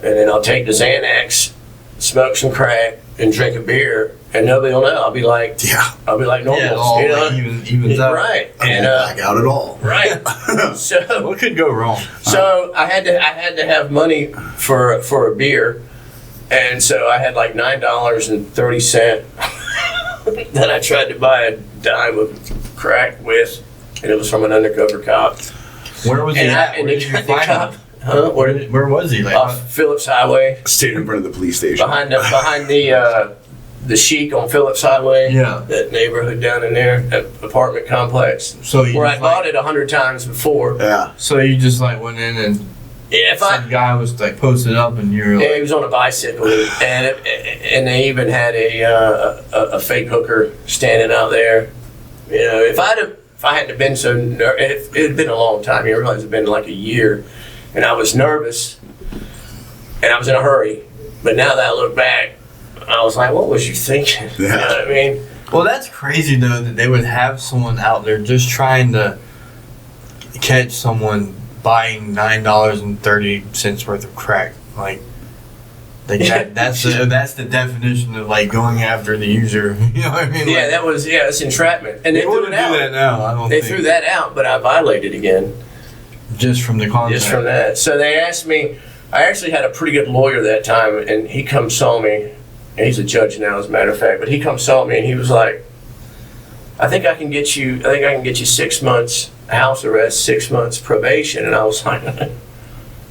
And then I'll take the Xanax, smoke some crack, and drink a beer. And nobody will know. I'll be like normal. yeah, it all evens out. Right. I didn't black out at all. Right. So What could go wrong? So I had to have money for a beer, and so I had like $9.30 that I tried to buy a dime of crack with, and it was from an undercover cop. Where was he at? Where did you find him? Huh? Where was he? Like, Off Phillips Highway, Stayed in front of the police station. behind the Chic on Phillips Highway. Yeah. That neighborhood down in there, that apartment complex, So you where I just, bought it 100 times before. Yeah. So you just like went in and Yeah, some guy was like posted up and you were Yeah, he like, was on a bicycle, and they even had a fake hooker standing out there. If I hadn't been so nervous, it had been a long time. You realize it'd been like a year, and I was nervous, and I was in a hurry. But now that I look back, I was like, what was you thinking? Yeah. You know what I mean? well, that's crazy though that they would have someone out there just trying to catch someone buying $9.30 worth of crack. Like that's the definition of like going after the user. You know what I mean? Yeah, Like, it's entrapment, and they they threw wouldn't it do out. that now. I don't They think. threw that out, but I violated again. Just from the contract. Just from that. So they asked me, I actually had a pretty good lawyer that time, and he come saw me, and he's a judge now, as a matter of fact, but he come saw me, and he was like, I think I can get you 6 months house arrest, 6 months probation. And I was like,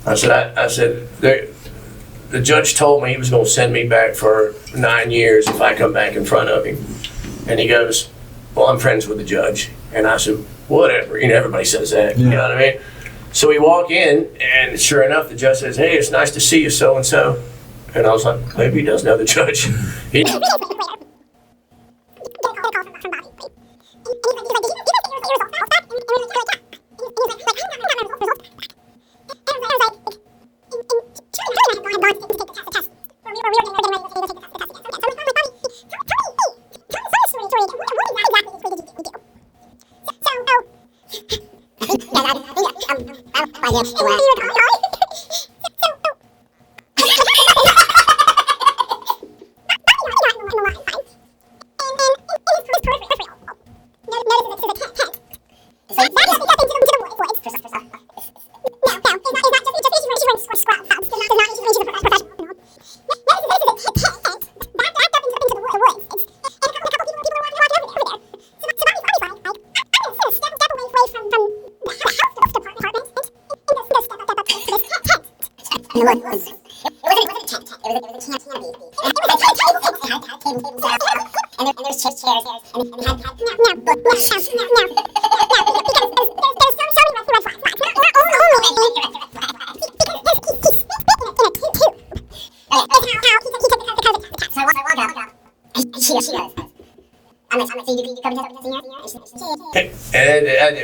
I said, the judge told me he was going to send me back for 9 years if I come back in front of him. And he goes, well, I'm friends with the judge. And I said, whatever. Everybody says that. Yeah. You know what I mean? So we walk in, and sure enough, the judge says, "Hey, it's nice to see you, so and so." And I was like, maybe he does know the judge. He, and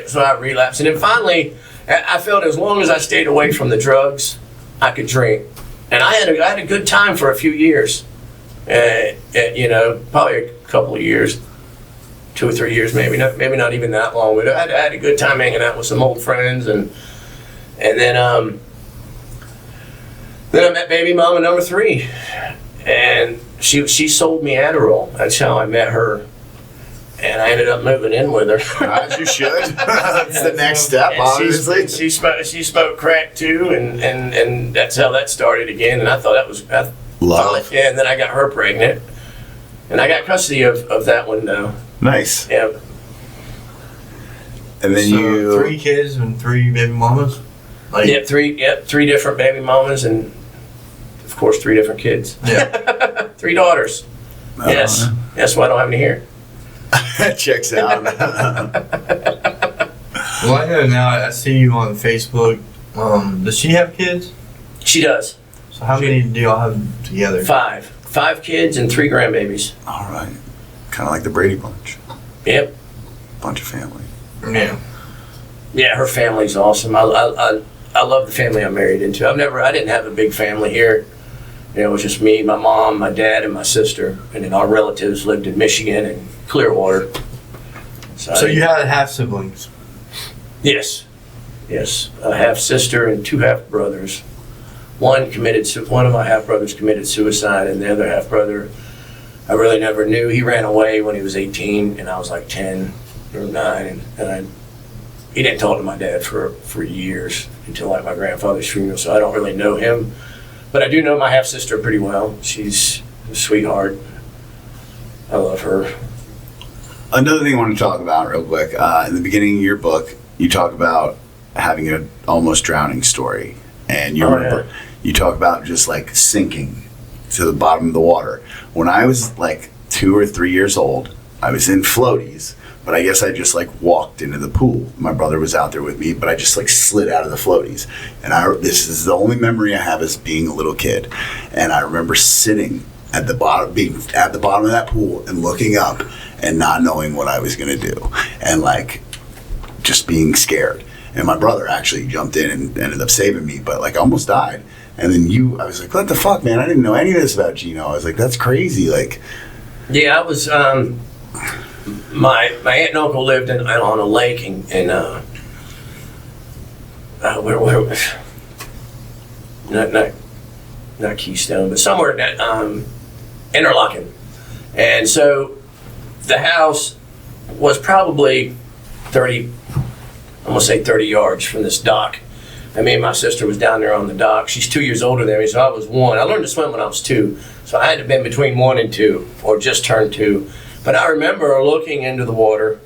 so I relapsed. And then finally, I felt as long as I stayed away from the drugs, I could drink. And I had a good time for a few years. Probably a couple of years, 2 or 3 years, maybe not even that long. But I had a good time hanging out with some old friends, and then I met baby mama number 3, and she sold me Adderall. That's how I met her, and I ended up moving in with her. As you should. That's the next step, And obviously. she smoked crack too, and that's how that started again. And I thought that was Love. Yeah, and then I got her pregnant, and I got custody of that one though. Nice. Yeah. And then So you 3 kids and 3 baby mamas. Like, Yep, 3 different baby mamas, and of course 3 different kids. Yeah. 3 daughters. Yes. That's why I don't have any hair. checks out. Well, I know now. I see you on Facebook. Does she have kids? She does. So how many do y'all have together? 5 kids and 3 grandbabies. All right. Kind of like the Brady Bunch. Yep. Bunch of family. Yeah. Yeah, her family's awesome. I love the family I'm married into. I didn't have a big family here. It was just me, my mom, my dad, and my sister, and then our relatives lived in Michigan and Clearwater. So you had half siblings. Yes, a half sister and 2 half brothers. One of my half brothers committed suicide, and the other half brother I really never knew. He ran away when he was 18, and I was like 10 or 9, and he didn't talk to my dad for years until like my grandfather's funeral. So I don't really know him, but I do know my half sister pretty well. She's a sweetheart. I love her. Another thing I want to talk about real quick. In the beginning of your book, you talk about having an almost drowning story. And you talk about just like sinking to the bottom of the water. When I was like 2 or 3 years old, I was in floaties, but I guess I just like walked into the pool. My brother was out there with me, but I just like slid out of the floaties. And this is the only memory I have as being a little kid. And I remember sitting at the bottom, being at the bottom of that pool and looking up and not knowing what I was going to do. And like just being scared. And my brother actually jumped in and ended up saving me, but like I almost died. And then I was like, what the fuck, man? I didn't know any of this about Geno. I was like, that's crazy. Like, yeah, I was, my aunt and uncle lived on a lake in where not Keystone, but somewhere that Interlaken. And so the house was probably 30 yards from this dock. And me and my sister was down there on the dock. She's 2 years older than me, so I was 1. I learned to swim when I was 2, so I had to have been between 1 and 2, or just turned 2. But I remember looking into the water,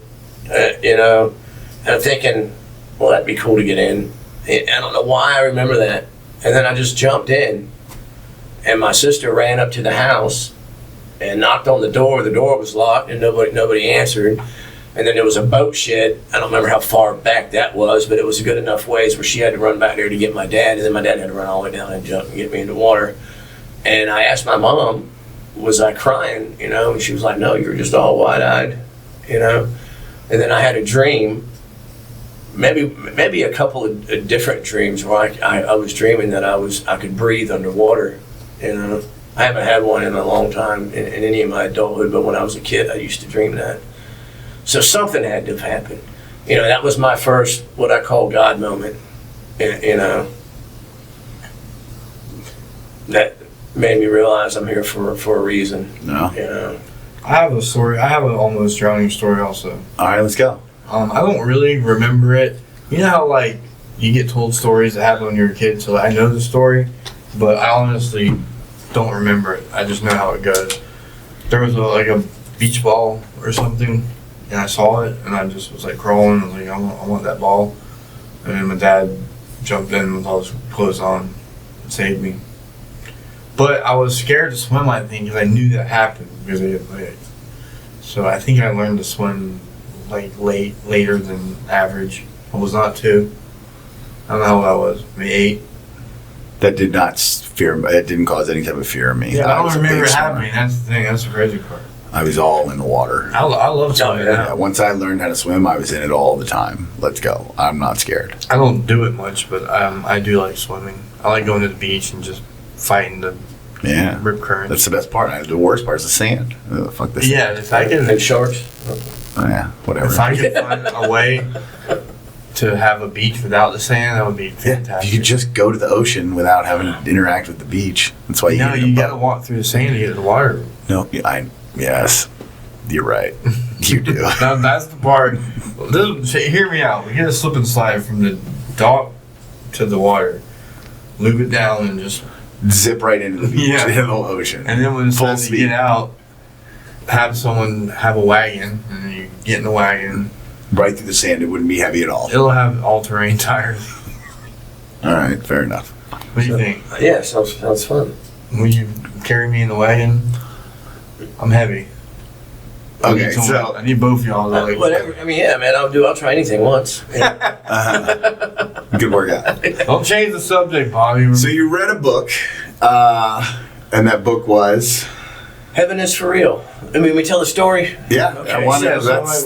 and thinking, well, that'd be cool to get in. I don't know why I remember that. And then I just jumped in, and my sister ran up to the house and knocked on the door. The door was locked, and nobody answered. And then there was a boat shed. I don't remember how far back that was, but it was a good enough ways where she had to run back there to get my dad, and then my dad had to run all the way down and jump and get me in the water. And I asked my mom, was I crying, and she was like, no, you were just all wide-eyed, And then I had a dream, maybe a couple of different dreams where I was dreaming that I could breathe underwater, I haven't had one in a long time in any of my adulthood, but when I was a kid, I used to dream that. So something had to have happened. That was my first, what I call God moment, that made me realize I'm here for a reason. No. I have a story. I have an almost drowning story also. All right, let's go. I don't really remember it. You know how like you get told stories that happen when you're a kid, so I know the story, but I honestly don't remember it. I just know how it goes. There was a beach ball or something, and I saw it, and I just was like crawling. I was like, I want that ball. And then my dad jumped in with all his clothes on and saved me. But I was scared to swim, I think, because I knew that happened because they had legs. So I think I learned to swim like later than average. I was not 2. I don't know how old I was, maybe 8. That did not it didn't cause any type of fear in me. Yeah, I don't remember it happening. That's the thing. That's the crazy part. I was all in the water. I love swimming. Yeah, once I learned how to swim, I was in it all the time. Let's go. I'm not scared. I don't do it much, but I do like swimming. I like going to the beach and just fighting the rip current. That's the best part. The worst part is the sand. Fuck this. Yeah, if I can. And sharks. Oh, yeah, whatever. If I could find a way to have a beach without the sand, that would be fantastic. If you could just go to the ocean without having to interact with the beach. That's why you gotta walk through the sand to get to the water. No, yes, you're right. You do. Now, that's the part. Hear me out. We get a slip and slide from the dock to the water, lube it down, and just zip right into the beach, in the ocean. And then when it's time to get out, have someone have a wagon, and then you get in the wagon. Right through the sand, it wouldn't be heavy at all. It'll have all-terrain tires. All right, fair enough. What do you think? Yeah, sounds fun. Will you carry me in the wagon? I'm heavy. Okay, so I need both y'all. Whatever. I mean, yeah, man. I'll try anything once. Yeah. Good workout. Don't change the subject, Bobby. So you read a book, and that book was Heaven is for Real. I mean, we tell the story. Yeah, Okay.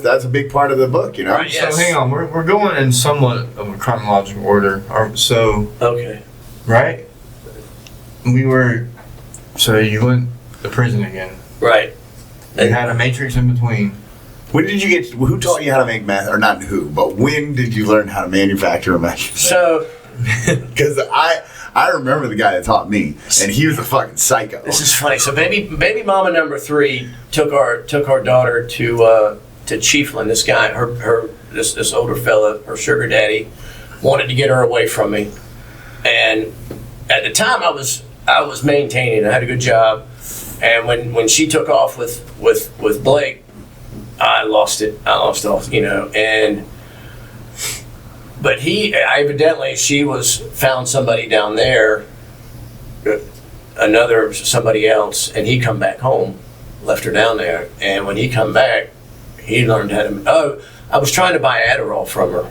that's a big part of the book, Right, yes. So hang on, we're going in somewhat of a chronological order. Okay. Right? So you went to prison again. Right. You had a matrix in between. When did you who taught you how to make meth, or not who, but when did you learn how to manufacture a meth? So, because I remember the guy that taught me, and he was a fucking psycho. This is funny. So baby mama number 3 took our daughter to Chiefland. This guy, this older fella, her sugar daddy, wanted to get her away from me. And at the time, I was maintaining. I had a good job. And when she took off with Blake, I lost it. I lost all, But evidently she found somebody down there, somebody else, and he come back home, left her down there. And when he come back, he learned how to. I was trying to buy Adderall from her,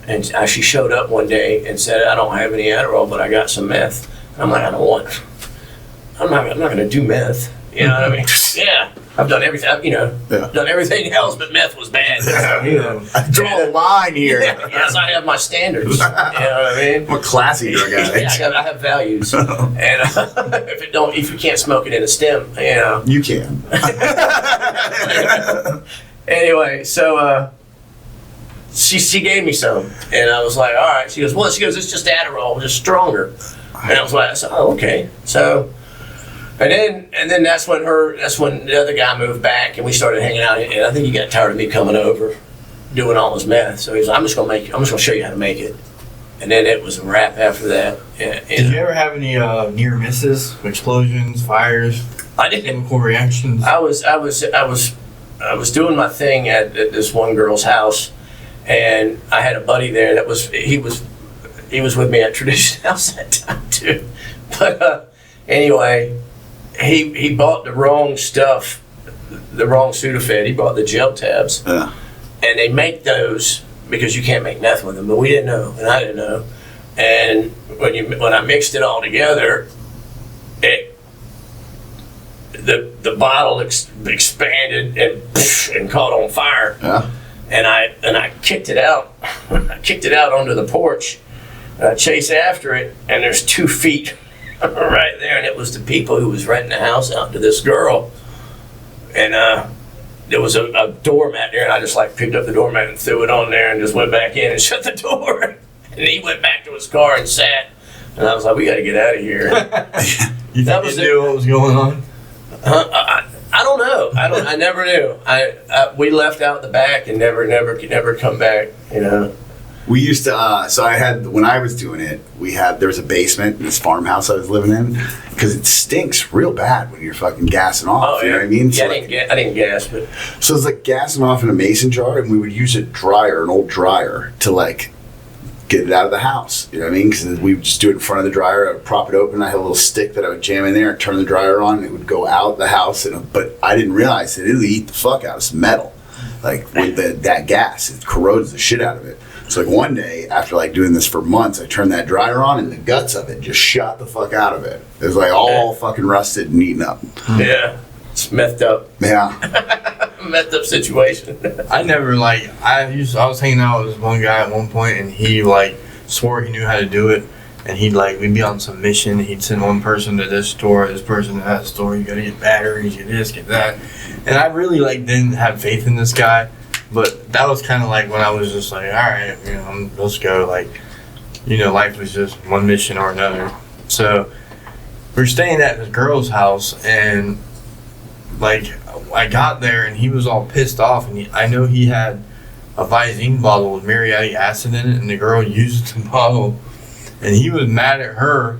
and she showed up one day and said, "I don't have any Adderall, but I got some meth." And I'm like, I'm not going to do meth. You know what I mean? Yeah. I've done everything, done everything else, but meth was bad. I draw a line here. Yes, I have my standards. You know what I mean? I'm a classy drug addict. I have values. And if you can't smoke it in a stem, You can. Anyway, so she gave me some, and I was like, all right. She goes, it's just Adderall, just stronger. And I was like, oh, okay. So. And then that's when the other guy moved back, and we started hanging out. And I think he got tired of me coming over, doing all his meth. So he's like, I'm just gonna show you how to make it. And then it was a wrap after that. Did you ever have any near misses, explosions, fires, I didn't. chemical reactions? I was doing my thing at this one girl's house, and I had a buddy there he was with me at Tradition House that time too. But anyway. He bought the wrong stuff, the wrong Sudafed. He bought the gel tabs. Yeah. and they make those because you can't make meth with them, but we didn't know, and I didn't know. And when I mixed it all together, the bottle expanded and caught on fire. Yeah. And I kicked it out. I kicked it out onto the porch. And I chased after it, and there's 2 feet right there, and it was the people who was renting the house out to this girl. And there was a doormat there, and I just like picked up the doormat and threw it on there and just went back in and shut the door. And he went back to his car and sat. And I was like, we got to get out of here. You That think was you knew what was going on? I don't know. I never knew. We left out the back and never come back. You know. We used to, so I had, when I was doing it, there was a basement in this farmhouse I was living in, because it stinks real bad when you're fucking gassing off, Oh, you know what I mean? Yeah, So I didn't gas, but So it's like gassing off in a mason jar, and we would use an old dryer, to like get it out of the house, you know what I mean? Because we would just do it in front of the dryer, I would prop it open, I had a little stick that I would jam in there, turn the dryer on, and it would go out the house, but I didn't realize that it would eat the fuck out of some metal. Like with that gas, it corrodes the shit out of it. So like one day, after like doing this for months, I turned that dryer on and the guts of it just shot the fuck out of it. It was like all fucking rusted and eaten up. yeah, it's methed up. Yeah. Methed up situation. I never I was hanging out with this one guy at one point, and he like swore he knew how to do it, and we'd be on some mission. He'd send one person to this store, this person to that store. You gotta get batteries, get this, get that, and I really didn't have faith in this guy. But that was kind of like when I was just like, all right, let's go. Life was just one mission or another. So we're staying at this girl's house, and I got there, and he was all pissed off, and I know he had a Visine bottle with muriatic acid in it, and the girl used the bottle, and he was mad at her.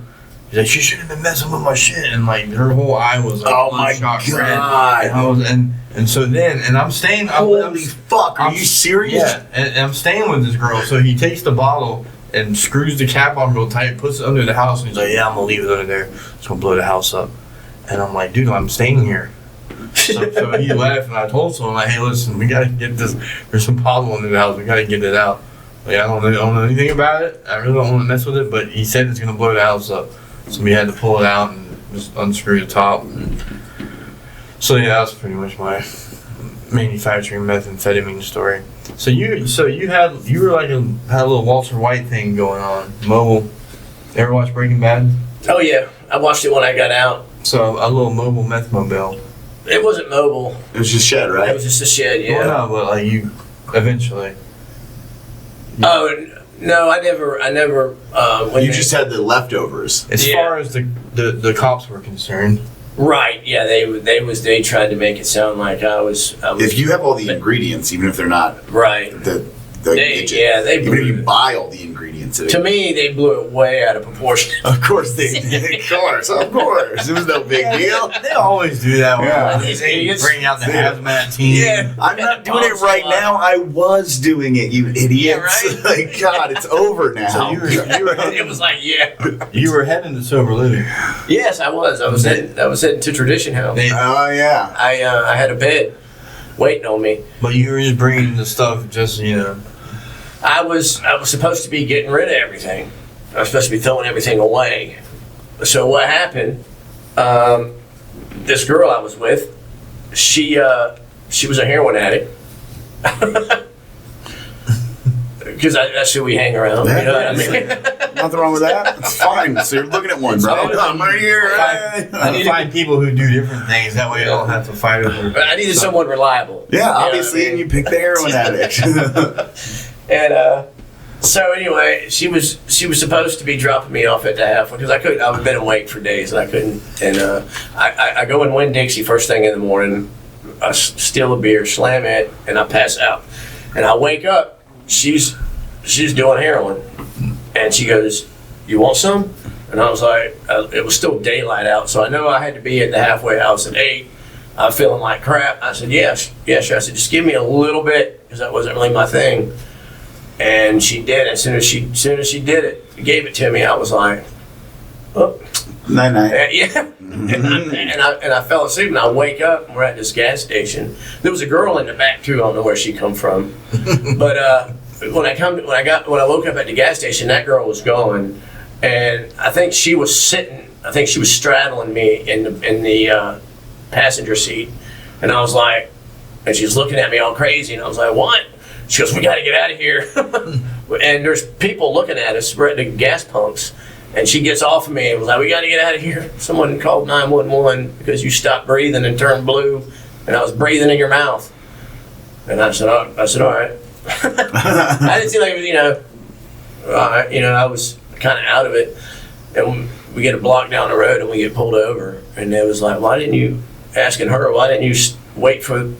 He's like, she should have been messing with my shit, and her whole eye was Oh my bloodshot God. red. And so then, and I'm staying. Holy fuck, are you serious? Yeah, and I'm staying with this girl. So he takes the bottle and screws the cap on real tight, puts it under the house, and he's like, yeah, I'm gonna leave it under there. It's gonna blow the house up. And I'm like, dude, I'm staying here. So he left, and I told someone, like, hey, listen, we gotta get this. There's some bottle under the house. We gotta get it out. I don't know anything about it. I really don't want to mess with it, but he said it's gonna blow the house up. So we had to pull it out and just unscrew the top. So yeah, that was pretty much my manufacturing methamphetamine story. So you had a little Walter White thing going on. Mobile. Ever watch Breaking Bad? Oh yeah, I watched it when I got out. So a little mobile meth mobile. It wasn't mobile. It was just shed, right? It was just a shed. Yeah. Well, no, but you eventually. Oh no, I never. You just had the leftovers. As far as the cops were concerned. Right. Yeah. They tried to make it sound like I was. If you have all the ingredients, even if they're not right. They even blew if you it. buy all the ingredients. To me, they blew it way out of proportion. Of course they did. Of course. It was no big deal. They always do that. Yeah. They bring out the hazmat team. Yeah. I'm not doing it right now. I was doing it, you idiots. Yeah, right? Like, God, it's over now. So you were It was like, yeah. You were heading to sober living. Yes, I was. I was heading to Tradition House. Oh, yeah. I had a bed waiting on me. But you were just bringing the stuff, I was supposed to be getting rid of everything. I was supposed to be throwing everything away. So what happened? This girl I was with, she was a heroin addict. Because that's who we hang around. You know what I mean? Nothing wrong with that. It's fine. So you're looking at one, bro. I'm right here. I need to find people who do different things. That way I don't have to fight over. But I needed someone reliable. Yeah, You know obviously, what I and mean? you picked the heroin addict. And so anyway, she was supposed to be dropping me off at the halfway because I couldn't. I've been awake for days and I couldn't. And I go in Winn-Dixie first thing in the morning. I steal a beer, slam it, and I pass out. And I wake up. She's doing heroin, and she goes, "You want some?" And I was like, it was still daylight out, so I know I had to be at the halfway house at 8. I'm feeling like crap. I said, yes, sure. I said, just give me a little bit because that wasn't really my thing. And she did. As soon as she did it, gave it to me, I was like, oh. Night. Yeah. And I fell asleep, and I wake up, and we're at this gas station. There was a girl in the back too. I don't know where she come from, but when I woke up at the gas station, that girl was gone, and I think she was sitting. I think she was straddling me in the passenger seat, and I was like, and she was looking at me all crazy, and I was like, what? She goes, we got to get out of here. And there's people looking at us. We're at the gas pumps. And she gets off of me and was like, we got to get out of here. Someone called 911 because you stopped breathing and turned blue. And I was breathing in your mouth. And I said, all right. I didn't seem like it was, I was kind of out of it. And we get a block down the road and we get pulled over. And it was like, why didn't you wait for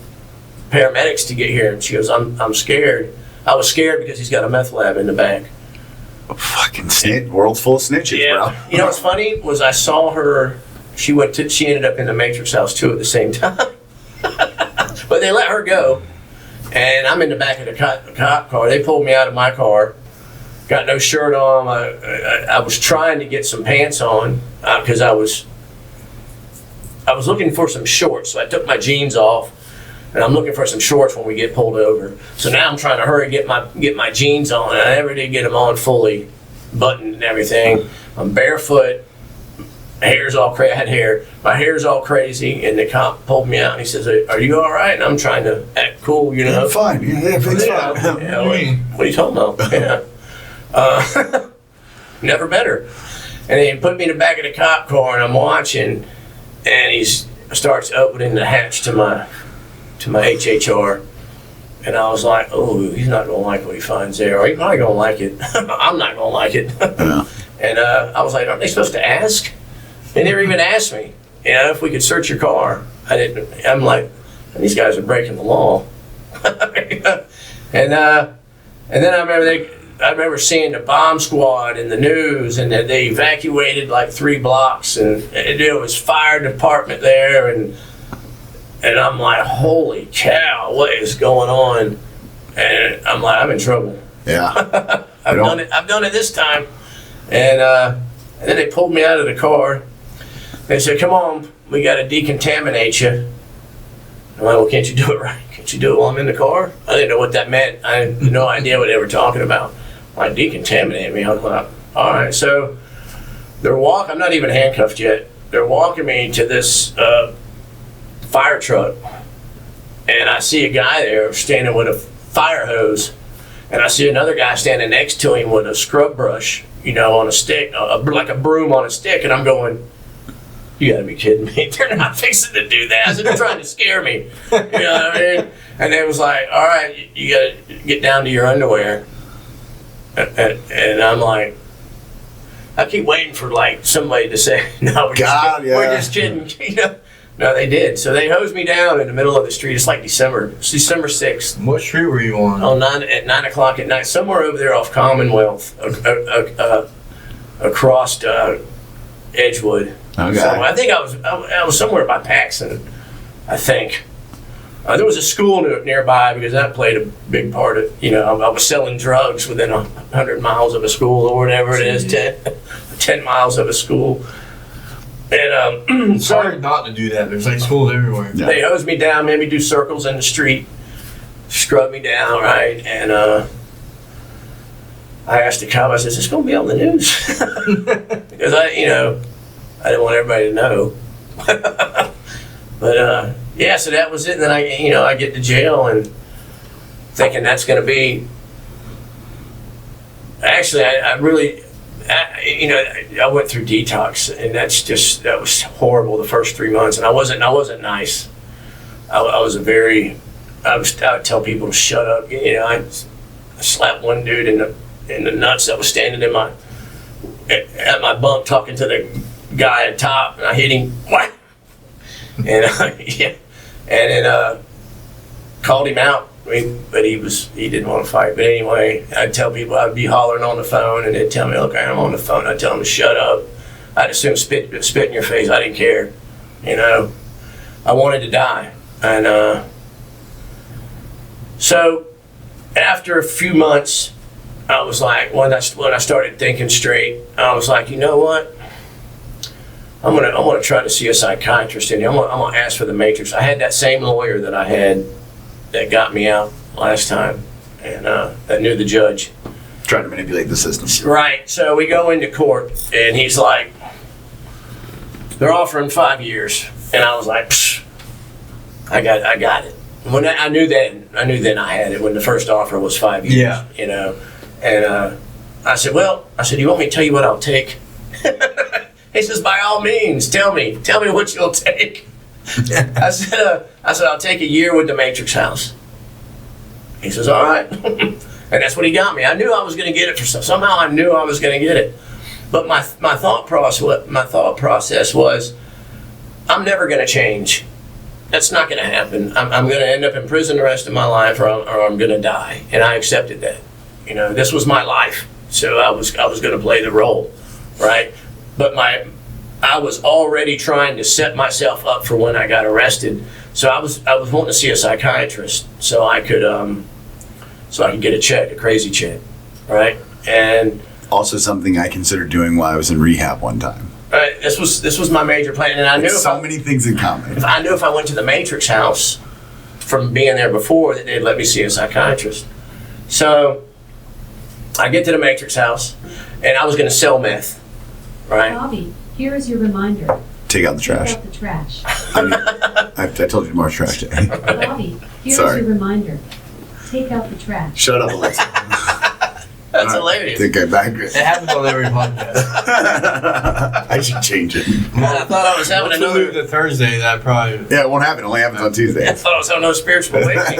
paramedics to get here? And she goes, I'm scared. I was scared because he's got a meth lab in the back. Fucking snitch. World's full of snitches, bro. You know what's funny was I saw her. She ended up in the Matrix house too at the same time. But they let her go, and I'm in the back of the cop car. They pulled me out of my car. Got no shirt on. I was trying to get some pants on because I was looking for some shorts. So I took my jeans off. And I'm looking for some shorts when we get pulled over. So now I'm trying to hurry get my jeans on. And I never did get them on fully buttoned and everything. I'm barefoot. Hair's all crazy. I had hair. My hair's all crazy. And the cop pulled me out and he says, "Are you all right?" And I'm trying to act cool, you know. I'm fine. Yeah, everything's fine. Yeah, what are you talking about? Yeah. Never better. And he put me in the back of the cop car and I'm watching. And he starts opening the hatch to my HHR, and I was like, oh, he's not going to like what he finds there, or he's probably going to like it. I'm not going to like it. Yeah. And I was like, aren't they supposed to ask? They never even asked me, if we could search your car. I didn't. I'm like, these guys are breaking the law. And then I remember seeing the bomb squad in the news, and that they evacuated like 3 blocks, and there was fire department there, and I'm like, holy cow, what is going on? And I'm like, I'm in trouble. Yeah. I've done it this time. And then they pulled me out of the car. They said, come on, we got to decontaminate you. I'm like, well, can't you do it right? Can't you do it while I'm in the car? I didn't know what that meant. I had no idea what they were talking about. Like, decontaminate me. I was like, all right. So I'm not even handcuffed yet. They're walking me to this fire truck, and I see a guy there standing with a fire hose, and I see another guy standing next to him with a scrub brush, on a stick, like a broom on a stick, and I'm going, you gotta be kidding me. They're not fixing to do that. I said, they're trying to scare me. You know what I mean? And they was like, all right, you gotta get down to your underwear. And I'm like, I keep waiting for like somebody to say, no, we're just kidding. No, they did. So they hosed me down in the middle of the street. It's like December 6th. What street were you on? At 9 o'clock at night, somewhere over there off Commonwealth, across Edgewood. Okay. So I think I was somewhere by Paxson, I think. There was a school nearby because that played a big part of, I was selling drugs within 100 miles of a school or whatever it is, 10 miles of a school. And it's hard not to do that. There's like schools everywhere. They hose me down, made me do circles in the street, scrub me down, right? And I asked the cop, I said, is this going to be on the news? Because I didn't want everybody to know. But yeah, so that was it. And then I get to jail and thinking that's going to be. Actually, I went through detox, and that was horrible the first 3 months, and I wasn't nice. I would tell people to shut up. I slapped one dude in the nuts that was standing at my bunk talking to the guy at top, and I hit him. What? And then called him out. But he didn't want to fight. But anyway, I'd tell people, I'd be hollering on the phone, and they'd tell me, okay, I'm on the phone. I'd tell them to shut up. I'd assume spit in your face. I didn't care. I wanted to die. And so after a few months, I was like, when I started thinking straight, I was like, you know what? I'm gonna try to see a psychiatrist in here. I'm gonna ask for the matrix. I had that same lawyer that I had that got me out last time, and that knew the judge. Trying to manipulate the system. Right. So we go into court, and he's like, "They're offering 5 years," and I was like, Psh, "I got it." When I knew then I had it when the first offer was 5 years. Yeah. You know, and I said, "You want me to tell you what I'll take?" He says, "By all means, tell me what you'll take." I said, "I'll take a year with the Matrix House." He says, "All right." And that's what he got me. I knew I was going to get it for somehow. I knew I was going to get it, but my thought process was, I'm never going to change. That's not going to happen. I'm going to end up in prison the rest of my life, or I'm going to die. And I accepted that. You know, this was my life, so I was going to play the role, right? But I was already trying to set myself up for when I got arrested. So I was wanting to see a psychiatrist so I could get a check, a crazy check, right? And Also something I considered doing while I was in rehab one time. this was my major plan, and I knew many things in common. I knew if I went to the Matrix House from being there before, that they'd let me see a psychiatrist. So I get to the Matrix House, and I was going to sell meth, right? Bobby, here is your reminder. Take out the trash. Take out the trash. I told you more trash today. Bobby, here is Sorry. your reminder. Take out the trash. Shut up, Alexa. That's hilarious. I think I bagged it. It happens on every podcast. I should change it. I thought I was having Once we move another. to Thursday, that probably. Yeah, it won't happen. It only happens on I Tuesdays. thought I was having no spiritual awakening.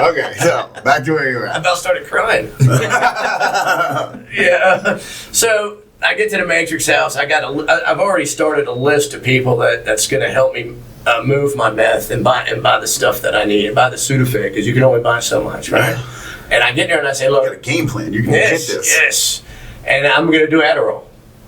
Okay, so back to where you were I at. about started crying. Yeah. So I get to the Matrix House. I've already started a list of people that's going to help me move my meth and buy the stuff that I need and buy the Sudafed, because you can only buy so much, right? And I get there and I say, You got a "Look, game plan. You're going to hit yes, this. yes," and I'm going to do Adderall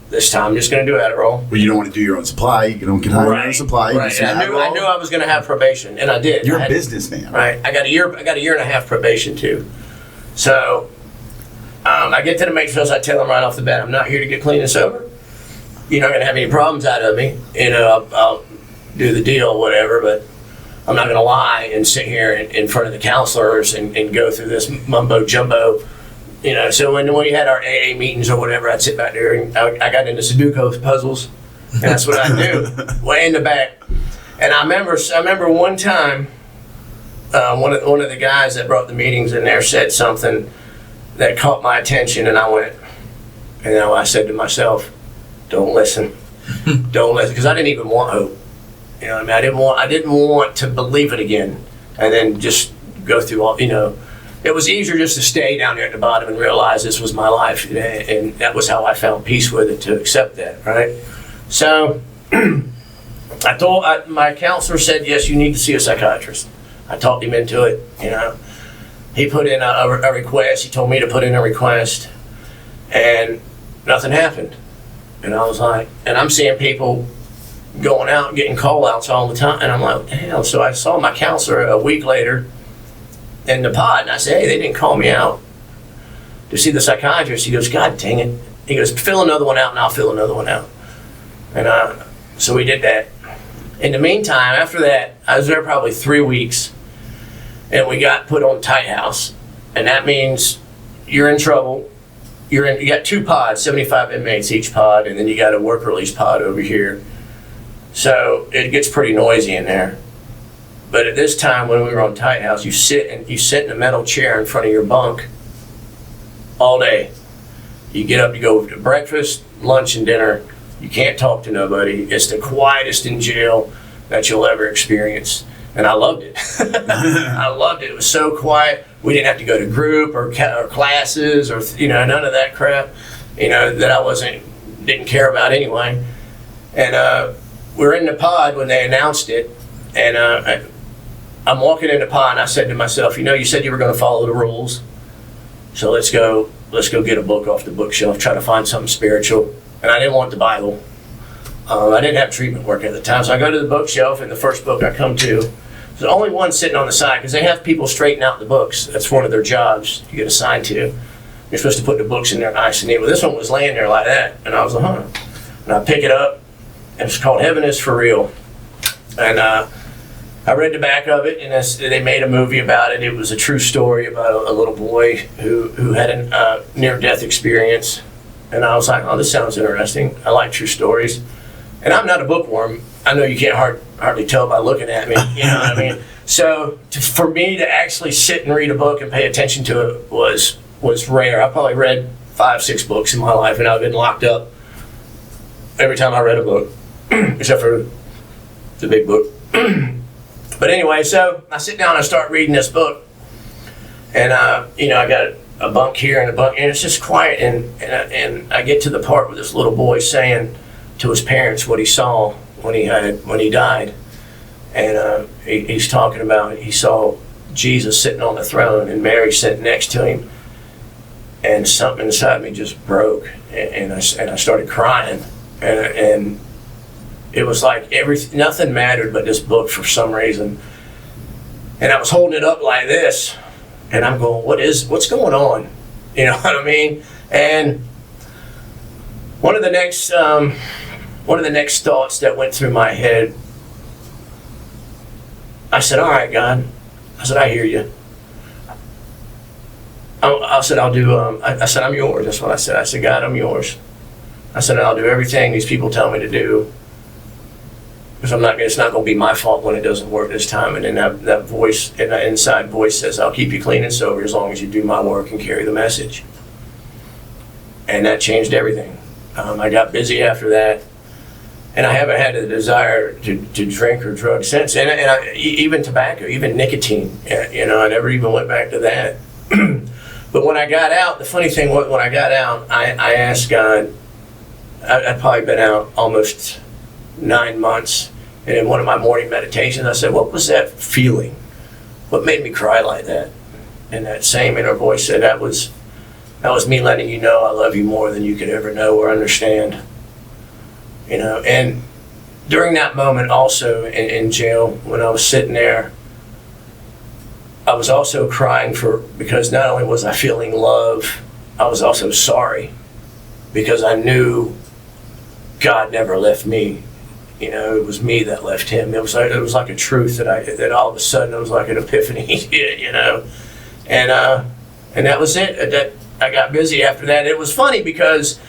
this time. I'm just going to do Adderall. Well, you don't want to do your own supply. You don't get high on your own supply. You Right. just And I have knew I was going to have probation, and I did. You're I a had- businessman. Right. I got a year and a half probation too. So I get to the Matrix House. I tell them right off the bat, I'm not here to get clean and sober. You're not going to have any problems out of me. You know, I'll do the deal or whatever, but I'm not going to lie and sit here in front of the counselors and go through this mumbo jumbo. You know, so when we had our AA meetings or whatever, I'd sit back there and I got into Sudoku puzzles, and that's what I do, way in the back. And I remember one time, one of the guys that brought the meetings in there said something that caught my attention, and I went, and I said to myself, "Don't listen, don't listen," because I didn't even want hope. You know what I mean? I didn't want to believe it again, and then just go through all. You know, it was easier just to stay down there at the bottom and realize this was my life, and that was how I found peace with it, to accept that. Right? So my counselor said, "Yes, you need to see a psychiatrist." I talked him into it. You know, he put in a request. He told me to put in a request, and nothing happened. And I was like, and I'm seeing people going out and getting call outs all the time, and I'm like, what the hell? So I saw my counselor a week later in the pod, and I said, "Hey, they didn't call me out to see the psychiatrist." He goes, "God dang it." He goes, "Fill another one out and I'll fill another one out." And so we did that. In the meantime, after that, I was there probably 3 weeks, and we got put on tight house, and that means you're in trouble. You got 2 pods, 75 inmates each pod, and then you got a work release pod over here. So it gets pretty noisy in there. But at this time, when we were on tight house, you sit in a metal chair in front of your bunk all day. You get up, you go to breakfast, lunch, and dinner. You can't talk to nobody. It's the quietest in jail that you'll ever experience. And I loved it. I loved it. It was so quiet. We didn't have to go to group or classes or, none of that crap, that I didn't care about anyway. And we're in the pod when they announced it. And I'm walking in the pod, and I said to myself, you said you were going to follow the rules. So let's go get a book off the bookshelf, try to find something spiritual. And I didn't want the Bible. I didn't have treatment work at the time. So I go to the bookshelf, and the first book I come to, there's only one sitting on the side, because they have people straighten out the books. That's one of their jobs you get assigned to. You're supposed to put the books in there nice and neat. Well, this one was laying there like that. And I was like, huh. And I pick it up, and it's called Heaven is for Real. And I read the back of it, and they made a movie about it. It was a true story about a little boy who had a near-death experience. And I was like, oh, this sounds interesting. I like true stories. And I'm not a bookworm. I know you can't hardly tell by looking at me, you know what I mean? So for me to actually sit and read a book and pay attention to it was rare. I probably read 5-6 books in my life, and I've been locked up every time I read a book, except for the big book. But anyway, so I sit down and I start reading this book, and I got a bunk here and a bunk, and it's just quiet, and I get to the part where this little boy saying to his parents what he saw when he died, and he's talking about he saw Jesus sitting on the throne and Mary sitting next to him, and something inside me just broke, and I started crying, and it was like nothing mattered but this book for some reason, and I was holding it up like this, and I'm going, what's going on? You know what I mean? And one of the next thoughts that went through my head, I said, all right, God. I said, I hear you. I said, I'll do, I said, I'm yours. That's what I said. I said, God, I'm yours. I said, I'll do everything these people tell me to do. Because it's not going to be my fault when it doesn't work this time. And then that voice, that inside voice says, I'll keep you clean and sober as long as you do my work and carry the message. And that changed everything. I got busy after that. And I haven't had the desire to drink or drug since. And even tobacco, even nicotine, I never even went back to that. But when I got out, the funny thing was, when I got out, I asked God, I'd probably been out almost 9 months. And in one of my morning meditations, I said, what was that feeling? What made me cry like that? And that same inner voice said, that was me letting you know I love you more than you could ever know or understand. And during that moment also in jail, when I was sitting there, I was also crying because not only was I feeling love, I was also sorry, because I knew God never left me. It was me that left him. It was like a truth that all of a sudden it was like an epiphany, and that was it. That I got busy after that. It was funny because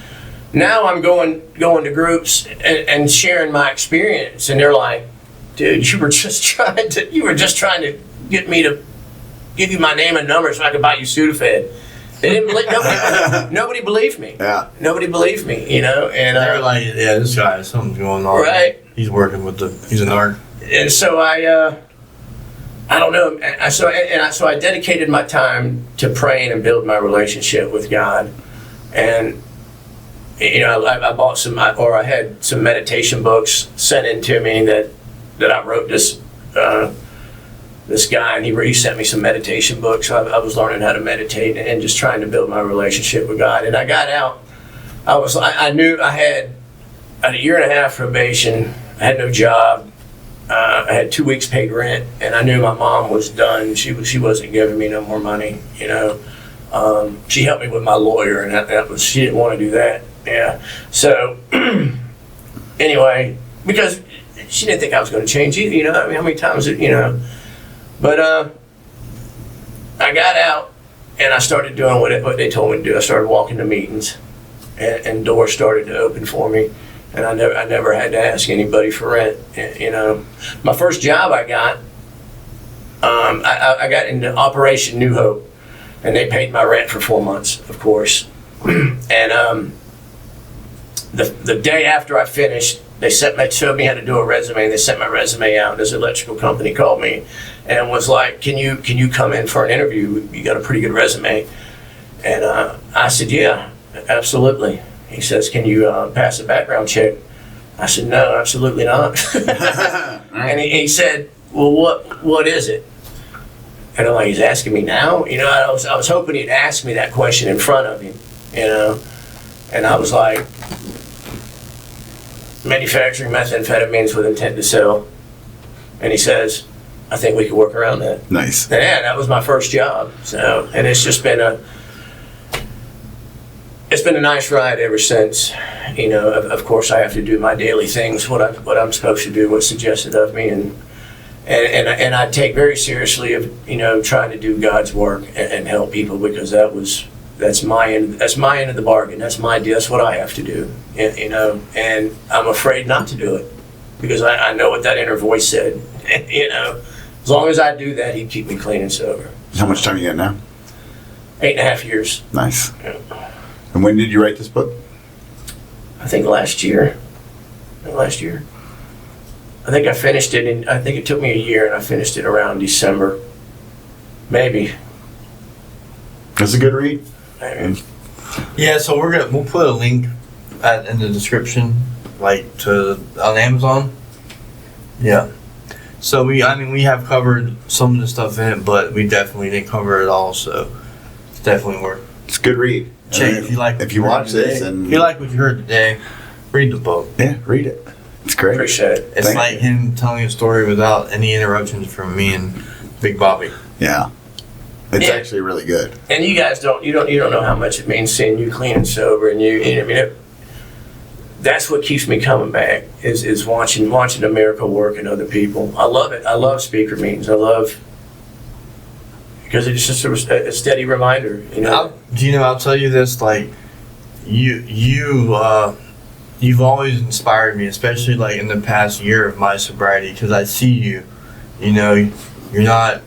now I'm going to groups and sharing my experience, and they're like, dude, you were just trying to get me to give you my name and number so I could buy you Sudafed. They didn't believe, nobody believed me. Yeah. Nobody believed me, and they were like, yeah, this guy has something going on. Right. He's working with he's a narc. And so I don't know. So I dedicated my time to praying and build my relationship with God. And I bought I had some meditation books sent in to me that I wrote this guy, and he sent me some meditation books. I was learning how to meditate and just trying to build my relationship with God. And I got out. I knew I had a 1.5 year probation. I had no job. I had 2 weeks paid rent, and I knew my mom was done. She wasn't giving me no more money. She helped me with my lawyer, and she didn't want to do that. Yeah. So anyway, because she didn't think I was going to change either. I mean, how many times But I got out, and I started doing what they told me to do. I started walking to meetings, and doors started to open for me. And I never had to ask anybody for rent. My first job I got into Operation New Hope, and they paid my rent for 4 months, of course. And the day after I finished, they showed me how to do a resume, and they sent my resume out. This electrical company called me and was like, can you come in for an interview? You got a pretty good resume. And I said, yeah, absolutely. He says, can you pass a background check? I said, no, absolutely not. And he said, well, what is it? And I'm like, he's asking me now? I was hoping he'd ask me that question in front of him, And I was like, manufacturing methamphetamines with intent to sell. And he says, I think we could work around that. Nice. And yeah, that was my first job. So, and it's just been it's been a nice ride ever since. You know, of course, I have to do my daily things, what I'm supposed to do, what's suggested of me, and I take very seriously of, you know, trying to do God's work and help people, because that's my end of the bargain. That's my deal. That's what I have to do. You know, and I'm afraid not to do it because I know what that inner voice said. You know, as long as I do that, He'd keep me clean and sober. How much time you got now? 8.5 years. Nice. Yeah. And when did you write this book? I think last year. I think I finished it, and I think it took me a year, and I finished it around December. Maybe. It's a good read. Maybe. Yeah, so we'll put a link in the description, like on Amazon. Yeah. So we have covered some of the stuff in it, but we definitely didn't cover it all. So it's definitely worth. It's a good read. Check if you like. If you watch this, and if you like what you heard today, read the book. yeah, read it. It's great. Appreciate it. It's Thank like you. him telling a story without any interruptions from me and Big Bobby. Yeah, it's Yeah. actually really good. And you guys don't know how much it means seeing you clean and sober, and I mean, that's what keeps me coming back is watching the miracle work in other people. I love it. I love speaker meetings. Because it's just a steady reminder, you know. I'll tell you this, like you've always inspired me, especially like in the past year of my sobriety, because I see you know, you're not,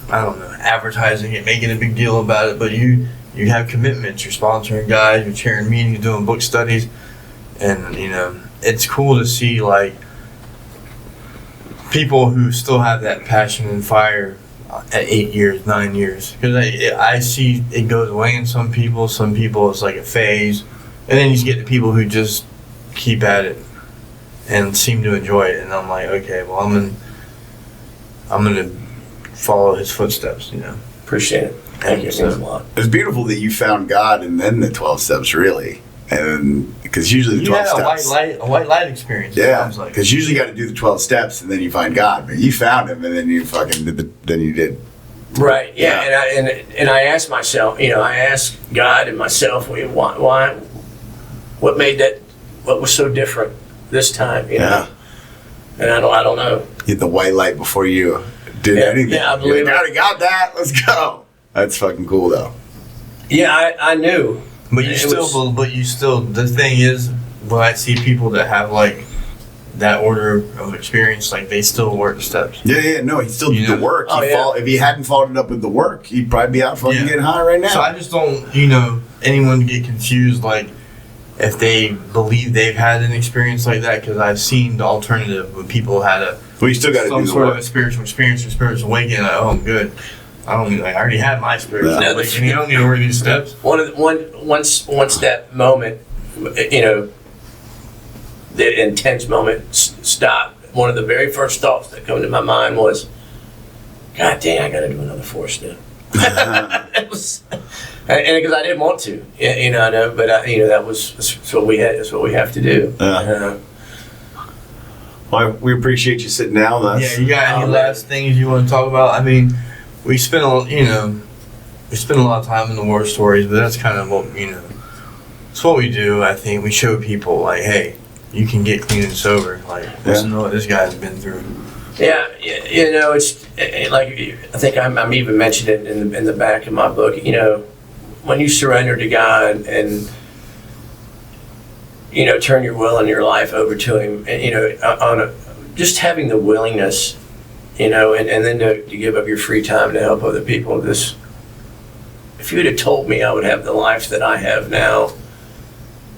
I don't know, advertising it, making a big deal about it, but you have commitments. You're sponsoring guys, you're chairing meetings, doing book studies, and you know, it's cool to see like people who still have that passion and fire at 8 years, 9 years, because I see it goes away in some people. Some people it's like a phase, and then you just get the people who just keep at it and seem to enjoy it. And I'm like, okay, well, I'm gonna follow his footsteps, you know. Appreciate it. Thank you. It means a lot. It's beautiful that you found God and then the 12 steps, really, and because usually the You 12 had steps. a white light experience. it Yeah, sounds like. because usually you got to do the 12 steps and then you find God, but you found Him and then you fucking did. Right. Yeah. And I asked myself, you know, I asked God and myself, why, what made that, what was so different this time, you know? Yeah, And I don't know. you had the white light before you did Yeah, anything. yeah, I You're believe like, it. I already got that. Let's go. That's fucking cool, though. Yeah, I knew. But you still, the thing is, when I see people that have like that order of experience, like they still work the steps. Yeah. No, he still did You the know? work. Oh, yeah. If he hadn't followed it up with the work, he'd probably be out fucking Yeah. getting high right now. So I just don't, you know, anyone get confused, like, if they believe they've had an experience like that, because I've seen the alternative when people had well, you still got to some do the sort of work. a spiritual experience or spiritual awakening. Like, oh, I'm good. I don't need, like, I already had my spiritual Yeah. awakening. You don't need to work these steps. Once that moment, you know, the intense moment stopped, one of the very first thoughts that come to my mind was, God dang, I got to do another 4-step. It was, and because I didn't want to, you know, I know, but you know, that's what we had. That's what we have to do. Well, we appreciate you sitting down with us. Yeah, you got any last things you want to talk about? I mean, we spent a lot of time in the war stories, but that's kind of what, you know, it's what we do. I think we show people, like, hey, you can get clean and sober. Like, listen to what this guy's been through. Yeah, you know, it's like, I think I'm even mentioned it in the back of my book. You know, when you surrender to God and, you know, turn your will and your life over to Him, and, you know, just having the willingness, you know, and then to give up your free time to help other people. If you would have told me I would have the life that I have now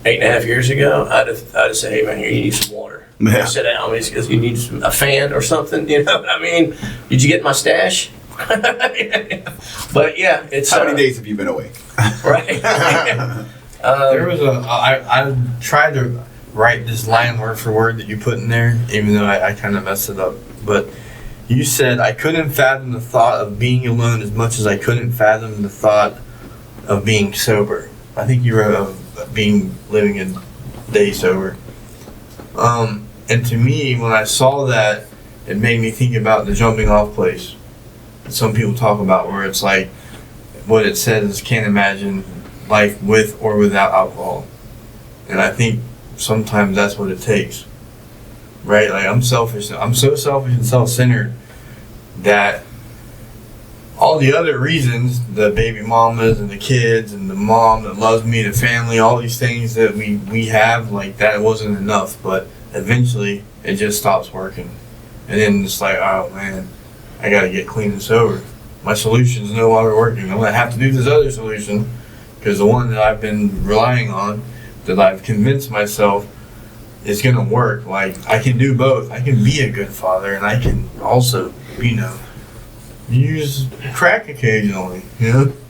8.5 years ago, I'd have said, hey man, you need some water. Yeah. Sit down, because you need a fan or something. You know what I mean? Did you get my stash? But yeah, it's How many days have you been awake? right. There was I tried to write this line word for word that you put in there, even though I kind of messed it up. But you said, I couldn't fathom the thought of being alone as much as I couldn't fathom the thought of being sober. I think you wrote of living a day sober. And to me, when I saw that, it made me think about the jumping off place that some people talk about, where it's like, what it says is, can't imagine life with or without alcohol. And I think sometimes that's what it takes. Right? Like, I'm selfish. I'm so selfish and self-centered that all the other reasons, the baby mamas and the kids and the mom that loves me, the family, all these things that we have, like, that wasn't enough. But eventually it just stops working. And then it's like, oh man, I gotta get clean and sober. My solution's no longer working. I'm gonna have to do this other solution, because the one that I've been relying on, that I've convinced myself is gonna work. Like, I can do both. I can be a good father, and I can also, use crack occasionally.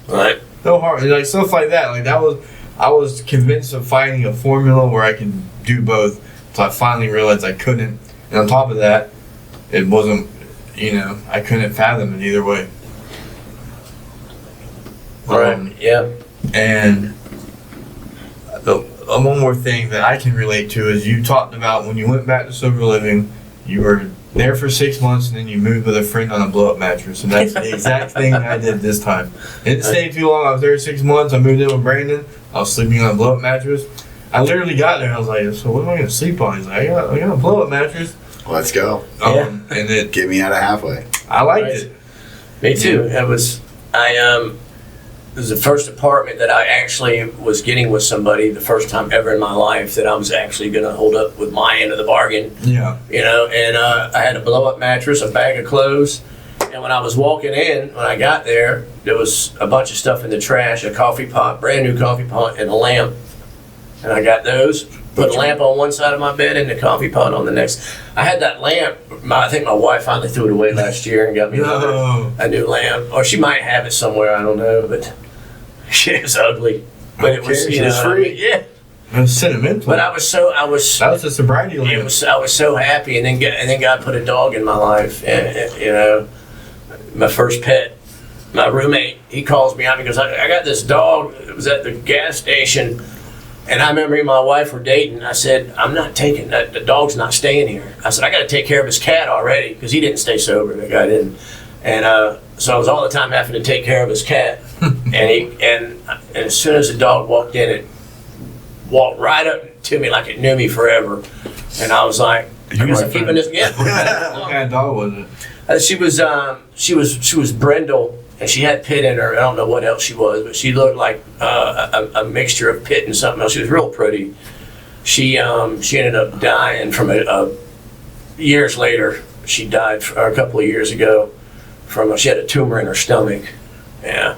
Right. No hard, like stuff like that. Like, I was convinced of finding a formula where I can do both. So I finally realized I couldn't. And on top of that, it wasn't, I couldn't fathom it either way. Right. Yeah. And one more thing that I can relate to is you talked about when you went back to sober living, you were there for 6 months and then you moved with a friend on a blow-up mattress. And that's the exact thing I did this time. It didn't stay too long. I was there 6 months. I moved in with Brandon. I was sleeping on a blow-up mattress. I literally got there. I was like, so what am I going to sleep on? He's like, I got a blow-up mattress. Let's go. And it Get me out of halfway. I liked it. Me too. It was the first apartment that I actually was getting with somebody, the first time ever in my life that I was actually going to hold up with my end of the bargain. Yeah. And I had a blow-up mattress, a bag of clothes, and when I was walking in, when I got there was a bunch of stuff in the trash, a coffee pot, brand new coffee pot, and a lamp. And I got those, put a lamp on one side of my bed and the coffee pot on the next. I had that lamp, I think my wife finally threw it away last year and got me a new lamp. Or she might have it somewhere, I don't know, but it was ugly. But it was, free. Yeah. It was sentimental. But I was that was a sobriety lamp. I was so happy, and then God put a dog in my life, and my first pet. My roommate, he calls me out and goes, I got this dog. It was at the gas station. And I remember me and my wife were dating. I said, I'm not taking that. The dog's not staying here. I said, I got to take care of his cat already, because he didn't stay sober. The guy didn't. And so I was all the time having to take care of his cat. and as soon as the dog walked in, it walked right up to me like it knew me forever. And I was like, I guess I'm keeping this. Yeah. What kind of dog was it? She was brindle. And she had pit in her. I don't know what else she was, but she looked like a mixture of pit and something else. She was real pretty. She ended up dying from years later. She died a couple of years ago she had a tumor in her stomach. Yeah,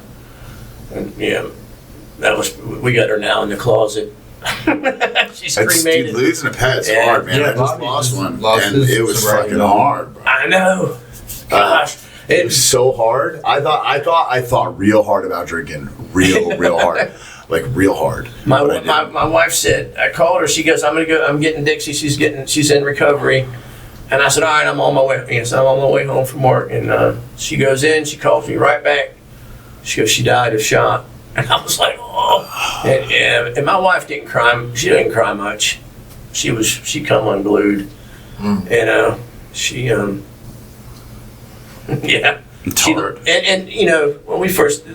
and we got her now in the closet. She's cremated. Dude, losing a pet's hard, man. I just lost one, and it was fucking hard, bro. I know. Gosh. It was so hard. I thought real hard about drinking, real hard, like real hard. My wife said, I called her. She goes, I'm getting Dixie. She's in recovery, and I said, all right, I'm on my way. Yes, I'm on my way home from work. And she goes in. She calls me right back. She goes, she died of shock, and I was like, oh. And my wife didn't cry. She didn't cry much. She come unglued, and she. Yeah, it's hard. And when we first,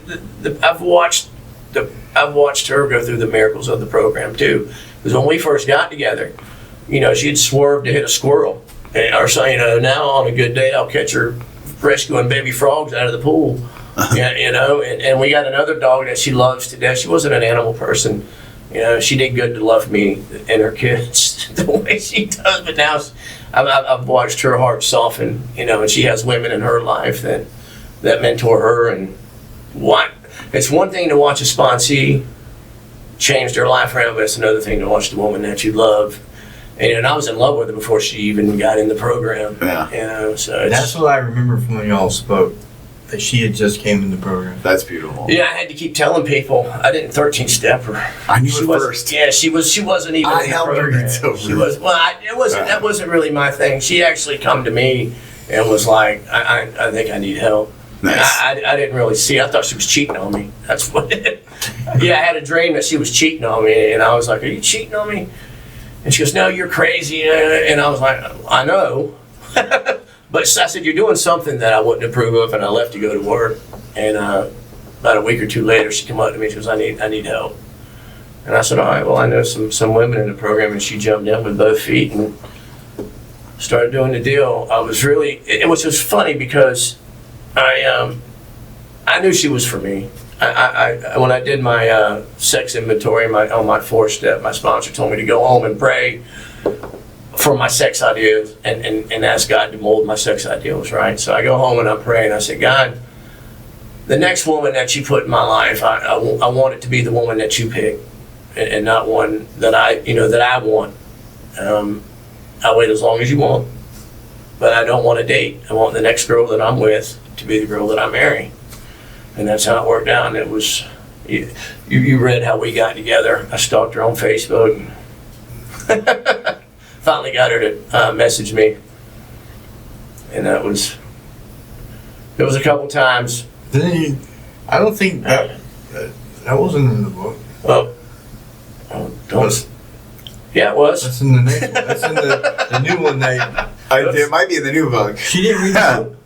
I've watched her go through the miracles of the program too. Because when we first got together, she'd swerve to hit a squirrel, or so. Now on a good day, I'll catch her rescuing baby frogs out of the pool. And we got another dog that she loves to death. She wasn't an animal person. She did good to love me and her kids the way she does. But now I've watched her heart soften, and she has women in her life that mentor her. And it's one thing to watch a sponsee change their life around, but it's another thing to watch the woman that you love. And I was in love with her before she even got in the program. Yeah. So that's what I remember from when y'all spoke. That she had just came in the program. That's beautiful. Yeah, I had to keep telling people. I didn't 13-step her. I knew it first. Yeah, she wasn't even in the program. She was. Well, that wasn't really my thing. She actually come to me and was like, I think I need help. Nice. I didn't really see. I thought she was cheating on me. That's what. Yeah, I had a dream that she was cheating on me, and I was like, "Are you cheating on me?" And she goes, "No, you're crazy." And I was like, "I know." But I said, you're doing something that I wouldn't approve of, and I left to go to work. And about a week or two later, she came up to me. She goes, I need help. And I said, all right, well, I know some women in the program. And she jumped in with both feet and started doing the deal. It was just funny because I knew she was for me. When I did my sex inventory on my 4-step, my sponsor told me to go home and pray for my sex ideas and ask God to mold my sex ideals, right? So I go home and I pray and I say, God, the next woman that you put in my life, I want it to be the woman that you pick, and not one that I want. I'll wait as long as you want, but I don't want to date. I want the next girl that I'm with to be the girl that I marry. And that's how it worked out. And it was, you read how we got together. I stalked her on Facebook. Finally got her to message me. And it was a couple times. I don't think that wasn't in the book. Oh, don't. Yeah, it was. That's in the next one. That's in the new one. It might be in the new book. She didn't read the book.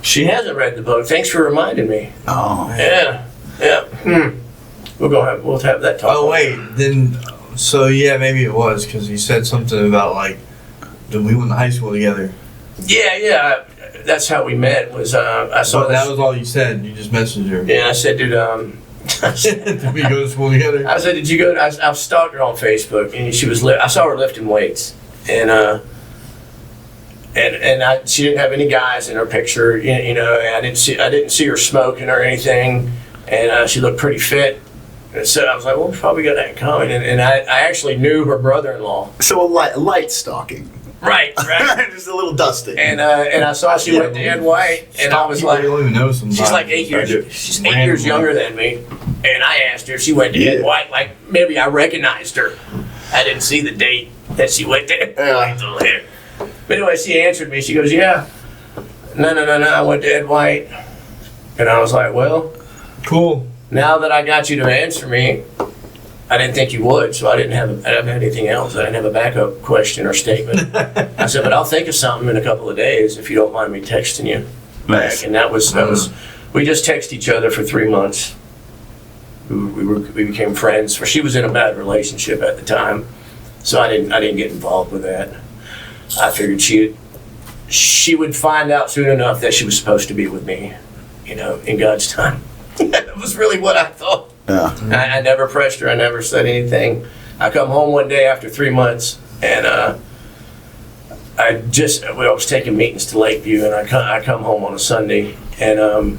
She hasn't read the book. Thanks for reminding me. Oh. Yeah. We'll have that talk. Oh wait, then. So yeah, maybe it was because you said something about like we went to high school together. Yeah. That's how we met. Was I saw But that was all you said. You just messaged her. Yeah, I said, dude. Did we go to school together? I said, did you go? I stalked her on Facebook, and she was. I saw her lifting weights, and she didn't have any guys in her picture. You know, I didn't see her smoking or anything, and she looked pretty fit. And so I was like, well, we probably got that in common. And I actually knew her brother-in-law. So a light stalking. Right. Just a little dusting. And I saw she went to Ed White, and I was like, don't even know sometimes. she's like 8 years. She's 8 years younger than me. And I asked her if she went to Ed White. Like maybe I recognized her. I didn't see the date that she went there. Yeah. But anyway, she answered me. She goes, yeah. No. I went to Ed White. And I was like, well, cool. Now that I got you to answer me, I didn't think you would, so I didn't have anything else. I didn't have a backup question or statement. I said, but I'll think of something in a couple of days if you don't mind me texting you back. And that was we just texted each other for 3 months. We became friends. She was in a bad relationship at the time, so I didn't get involved with that. I figured she would find out soon enough that she was supposed to be with me, in God's time. That was really what I thought. Yeah. I never pressed her. I never said anything. I come home one day after 3 months, and I was taking meetings to Lakeview, and I come home on a Sunday, and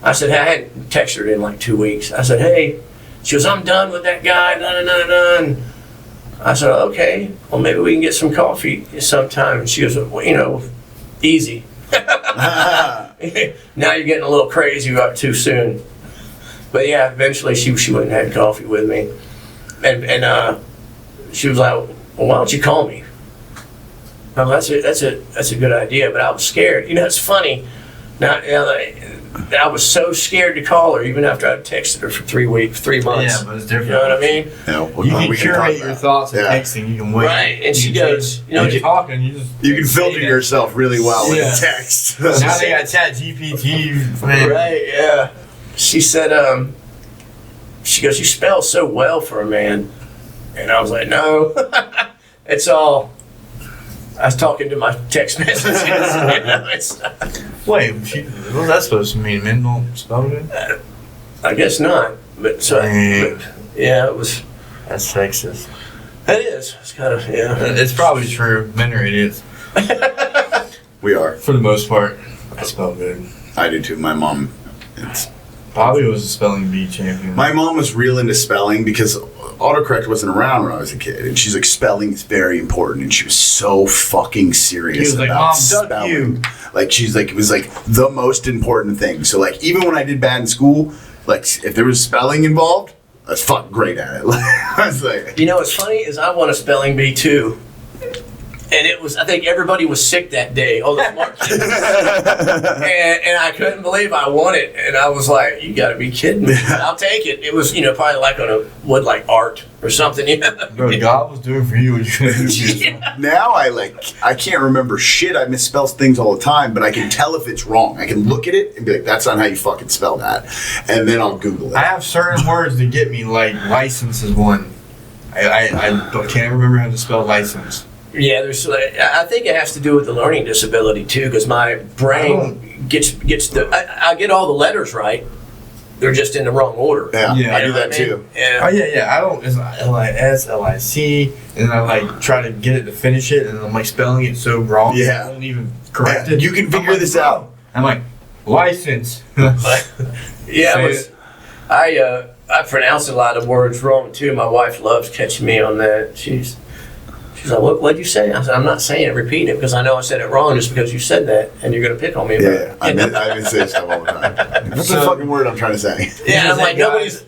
I said, hey, I hadn't texted her in like 2 weeks. I said, hey, she goes, I'm done with that guy, and I said, okay, well, maybe we can get some coffee sometime. And she goes, well, easy. Now you're getting a little crazy up too soon. But yeah, eventually she went and had coffee with me, and she was like, well, why don't you call me? Well, that's a good idea, but I was scared. It's funny. Now I was so scared to call her, even after I texted her for 3 months. Yeah, but it's different. You know what I mean? Yeah, you can curate your thoughts and texting. You can wait. Right, and she goes, you're talking. You can filter yourself really well with a text. Now they got Chat GPT. Man. Right, yeah. She said, she goes, you spell so well for a man. And I was like, no, it's all, I was talking to my text messages. Wait, what's that supposed to mean? Men don't spell good? I guess not. But yeah, it was. That's sexist. It is. It's kind of, yeah. It's probably true. Men are idiots. We are. For the most part. I spell good. I do too. My mom. Bobby was a spelling bee champion. My mom was real into spelling because autocorrect wasn't around when I was a kid, and she's like, spelling is very important, and she was so fucking serious like, about Mom, spelling. you. Like, she's like, it was like the most important thing. So like, even when I did bad in school, like if there was spelling involved, I was fucking great at it. I was like, what's funny is I won a spelling bee too, And it was, I think everybody was sick that day, all the smart kids. and I couldn't believe I won it. And I was like, you got to be kidding me. I'll take it. It was, probably like on a wood like art or something. Bro, God was doing for you what you couldn't do for yourself. Yeah. Now I can't remember shit. I misspell things all the time, but I can tell if it's wrong. I can look at it and be like, that's not how you fucking spell that. And then I'll Google it. I have certain words that get me, like license is one. I can't remember how to spell license. Yeah, I think it has to do with the learning disability too, because my brain gets I get all the letters right. They're just in the wrong order. Yeah. I do that too. Yeah. Oh yeah. I don't. It's LIS, LIC, and I like try to get it to finish it, and I'm like spelling it so wrong. Yeah. I won't even correct it. You can figure this out. I'm like license. Yeah, I pronounce a lot of words wrong too. My wife loves catching me on that. She's like, what'd you say? I said, I'm not saying it. Repeat it because I know I said it wrong just because you said that, and you're gonna pick on me about it. I've been saying stuff all the time. What's the fucking word I'm trying to say? Yeah, I'm like, nobody's.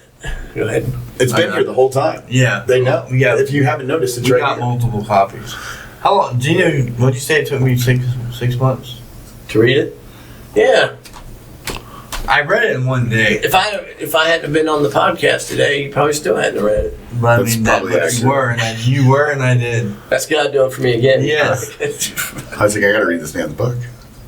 Go ahead. It's been here the whole time. Yeah. They know. Yeah. If you haven't noticed, it's We right got here. multiple copies. How long? Do you know? What'd you say it took me 6 months? To read it? Yeah. I read it in one day. If I hadn't been on the podcast today, you probably still hadn't read it. But I That's mean, probably but accurate. you were, and I did. That's God doing for me again. Yes. I was like, I gotta read this damn book.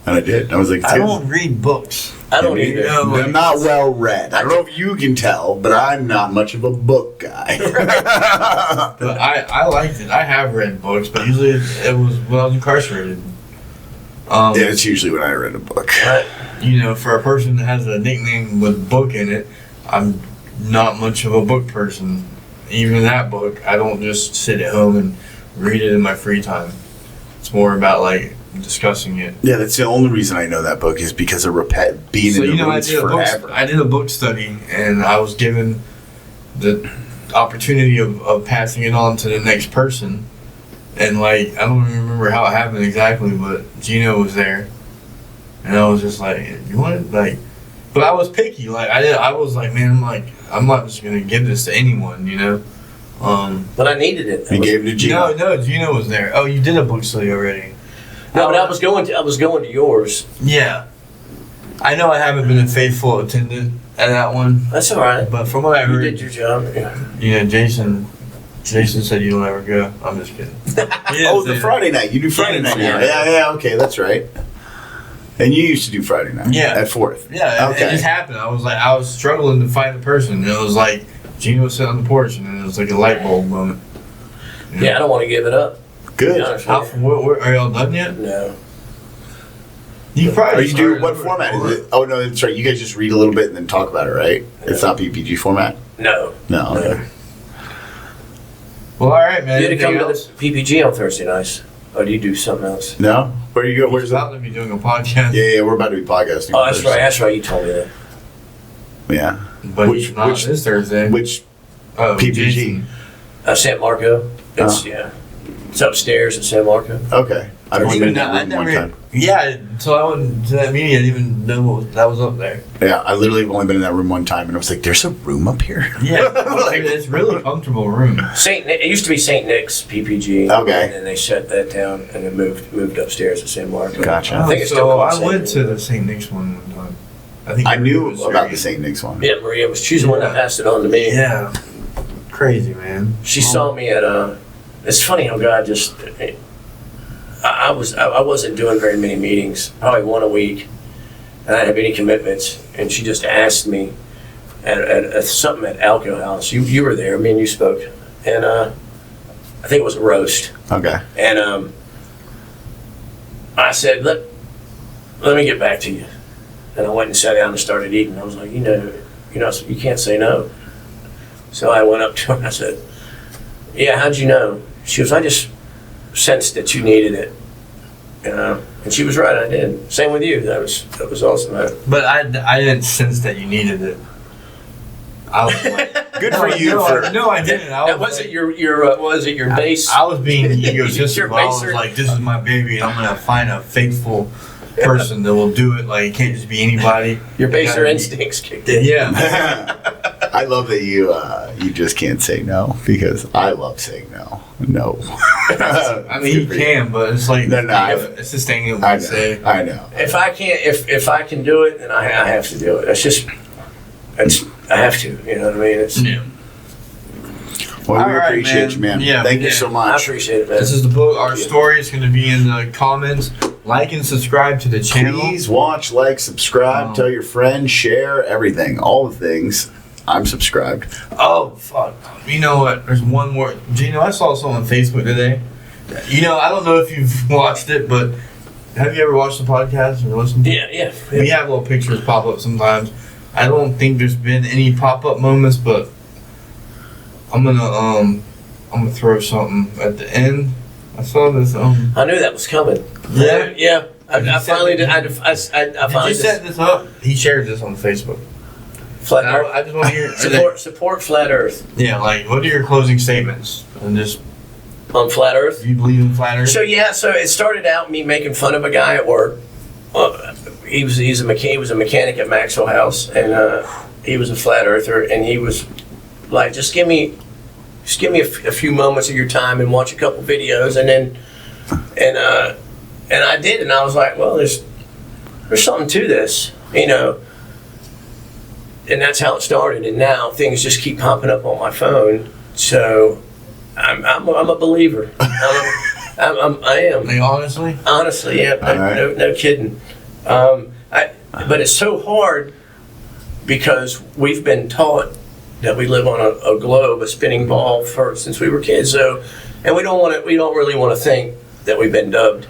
And I did. I was like, I don't read books. I don't either. I'm not well read. I don't know if you can tell, but I'm not much of a book guy. But I liked it. I have read books, but usually it was when I was incarcerated. Yeah, it's usually when I read a book. Right. For a person that has a nickname with book in it, I'm not much of a book person. Even that book, I don't just sit at home and read it in my free time. It's more about like discussing it. Yeah, that's the only reason I know that book is because of being in the rooms forever. I did a book study, and I was given the opportunity of passing it on to the next person. And like, I don't even remember how it happened exactly, but Geno was there, and I was just like, "You want it?" Like, but I was picky. Like, I was like, man, I'm not just gonna give this to anyone, But I needed it. You gave it to Geno. No, Geno was there. Oh, you did a book study already. No, but I was going to yours. Yeah, I know I haven't been a faithful attendant at that one, That's all right. but from what I You heard, did your job. Yeah. Jason said you don't ever go. I'm just kidding. Oh, the Friday night. You do Friday night now. Yeah, okay, that's right. And you used to do Friday night. Yeah. At 4th. Yeah, Okay. it just happened. I was struggling to find a person. And it was like Geno was sitting on the porch, and it was like a light bulb moment. Yeah, I don't want to give it up. Good. Are y'all done yet? No. You probably. Are you do what format is it? Oh no, that's right. You guys just read a little bit and then talk about it, right? It's not PPG format. No. No. Okay. Well, all right, man. You had to come Anything to else? the PPG on Thursday nights. Or do you do something else? No. Where do you go? We're Where's about that? to be doing a podcast. Yeah, we're about to be podcasting. Oh, that's first. right. That's right. You told me that. Yeah. But Which- not which- this Thursday. Which Oh, PPG? Jason. San Marco. It's yeah. It's upstairs at San Marco. Okay. I've only been in that I room one never- time. Yeah, until I went to that meeting, I didn't even know that was up there. Yeah, I literally have only been in that room one time, and I was like, "There's a room up here." Yeah, it's really comfortable room. It used to be St. Nick's PPG. Okay. And then they shut that down and then moved upstairs to San Marco. Gotcha. I think it's still So called I St. went Nick's. to the St. Nick's one time. I think I knew Maria was about there. the St. Nick's one. Yeah, Maria was. She's the one that passed it on to me. Yeah, crazy man. She saw me at It's funny how God just. I wasn't doing very many meetings, probably one a week, and I didn't have any commitments. And she just asked me at something at Alco House. You were there. Me and you spoke, and I think it was a roast. Okay. And I said, let me get back to you. And I went and sat down and started eating. I was like, you can't say no. So I went up to her and I said, yeah, how'd you know? She goes, I just sensed that you needed it. And she was right, I did. Same with you. That was awesome. But I didn't sense that you needed it. I was like, Good for you. no, I didn't. Was it your base? I was being egotistical. Your I was baser? like, this is my baby, and I'm gonna find a faithful person that will do it. Like, it can't just be anybody. Your baser Gotta be- instincts kicked in. Yeah. I love that you just can't say no because I love saying no. No. I mean, you can, but it's like it's this thing you I say. I know. If I can't, if I can do it, then I have to do it. I have to. You know what I mean? It's, Yeah. Well, we All right, appreciate you, man. Yeah, Thank you yeah. so I much. appreciate it, man. This is the book. Our story is going to be in the comments. Like and subscribe to the channel. Please watch, like, subscribe, tell your friends, share, everything, all the things. I'm subscribed. Oh, fuck. You know what? There's one more. Gino, I saw something on Facebook today. You know, I don't know if you've watched it, but have you ever watched the podcast or listened to it? Yeah. We have little pictures pop up sometimes. I don't think there's been any pop up moments, but I'm gonna throw something at the end. I saw this. I knew that was coming. Yeah? Yeah. I finally did. I Did finally you set this up? He shared this on Facebook. Flat And Earth. I just want to hear. Support Flat Earth. Yeah, like what are your closing statements? And just On Flat Earth. do you believe in flat Earth? So it started out me making fun of a guy at work. He was a mechanic at Maxwell House, and he was a flat earther, and he was like, just give me a few moments of your time and watch a couple videos, and I did, and I was like, well, there's something to this, you know. And that's how it started, and now things just keep popping up on my phone. So I'm a believer. I am. Like, honestly? Honestly, yeah, no kidding. But it's so hard because we've been taught that we live on a globe, a spinning ball, since we were kids. So, and we don't really want to think that we've been dubbed.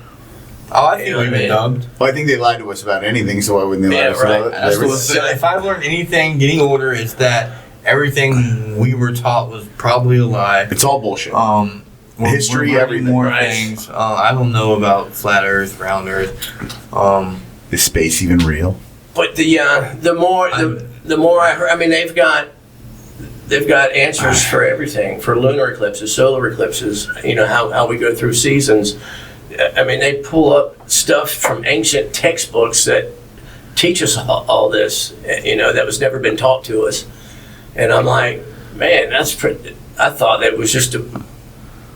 Oh, I think You know we've what I been mean? dubbed. Well, I think they lied to us about anything, so why wouldn't they lie Yeah, to us right. about it? That's There what, was- if I've learned anything getting older, is that everything we were taught was probably a lie. It's all bullshit. we're History, learning everything. more Right. things. I don't know about flat Earth, round Earth. Is space even real? But the more I heard, I mean, they've got answers for everything, for lunar eclipses, solar eclipses. You know how we go through seasons. I mean, they pull up stuff from ancient textbooks that teach us all this. You know, that was never been taught to us. And I'm like, man, I thought that was just a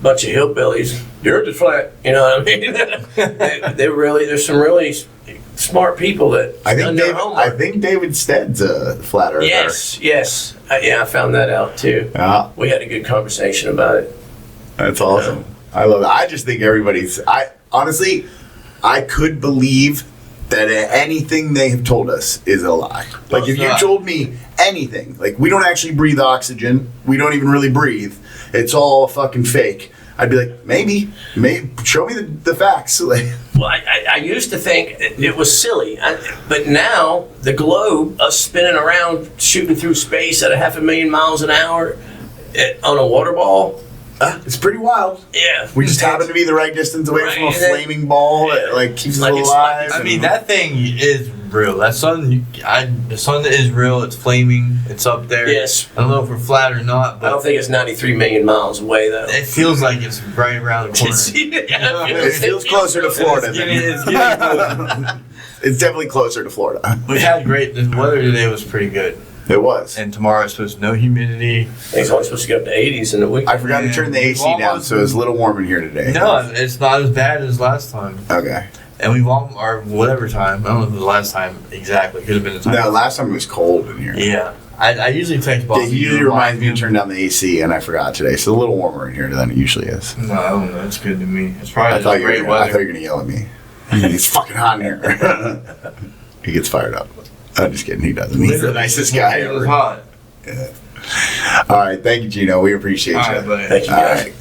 bunch of hillbillies. The Earth is flat. You know what I mean? There's some really smart people that done their homework. I think David Stead's a flat earther. Yes. I found that out too. Yeah, We had a good conversation about it. that's awesome. I love it. I just think honestly, I could believe that anything they have told us is a lie. Like, if you told me anything, like, we don't actually breathe oxygen, we don't even really breathe, it's all fucking fake, I'd be like, maybe show me the facts. Like, Well, I used to think it was silly, but now the globe, us spinning around, shooting through space at 500,000 miles an hour on a water ball. it's pretty wild. Yeah. We just happen to be the right distance away Right, from a and then- flaming ball that like keeps us Like it's- alive. I mean, that thing is real. That sun, the sun is real. It's flaming. It's up there. Yes. I don't know if we're flat or not, I but don't think it's 93 million miles away though. it feels like it's right around the corner. It feels closer to Florida. It's getting closer. It's definitely closer to Florida. We've had great. The weather today was pretty good, It was. and tomorrow it's supposed to no humidity. It's only supposed to get up to 80s in the week. I forgot to turn the AC down, so it's a little warm in here today. No, it's not as bad as last time. Okay. And we've all, or whatever time. I don't know if it was the last time exactly. Could have been the time. No, last time it was cold in here. Yeah. I usually text Yeah, Bob. he usually reminds me to turn down the AC, and I forgot today. So it's a little warmer in here than it usually is. No, I don't know. It's good to me. It's probably I thought just you were great gonna, I thought weather. you were gonna yell at me. It's fucking hot in here. He gets fired up. I'm just kidding. He doesn't. He's the nicest guy It was ever. hot. All right, thank you, Gino. We appreciate All you. right, buddy. Thank you All guys. right.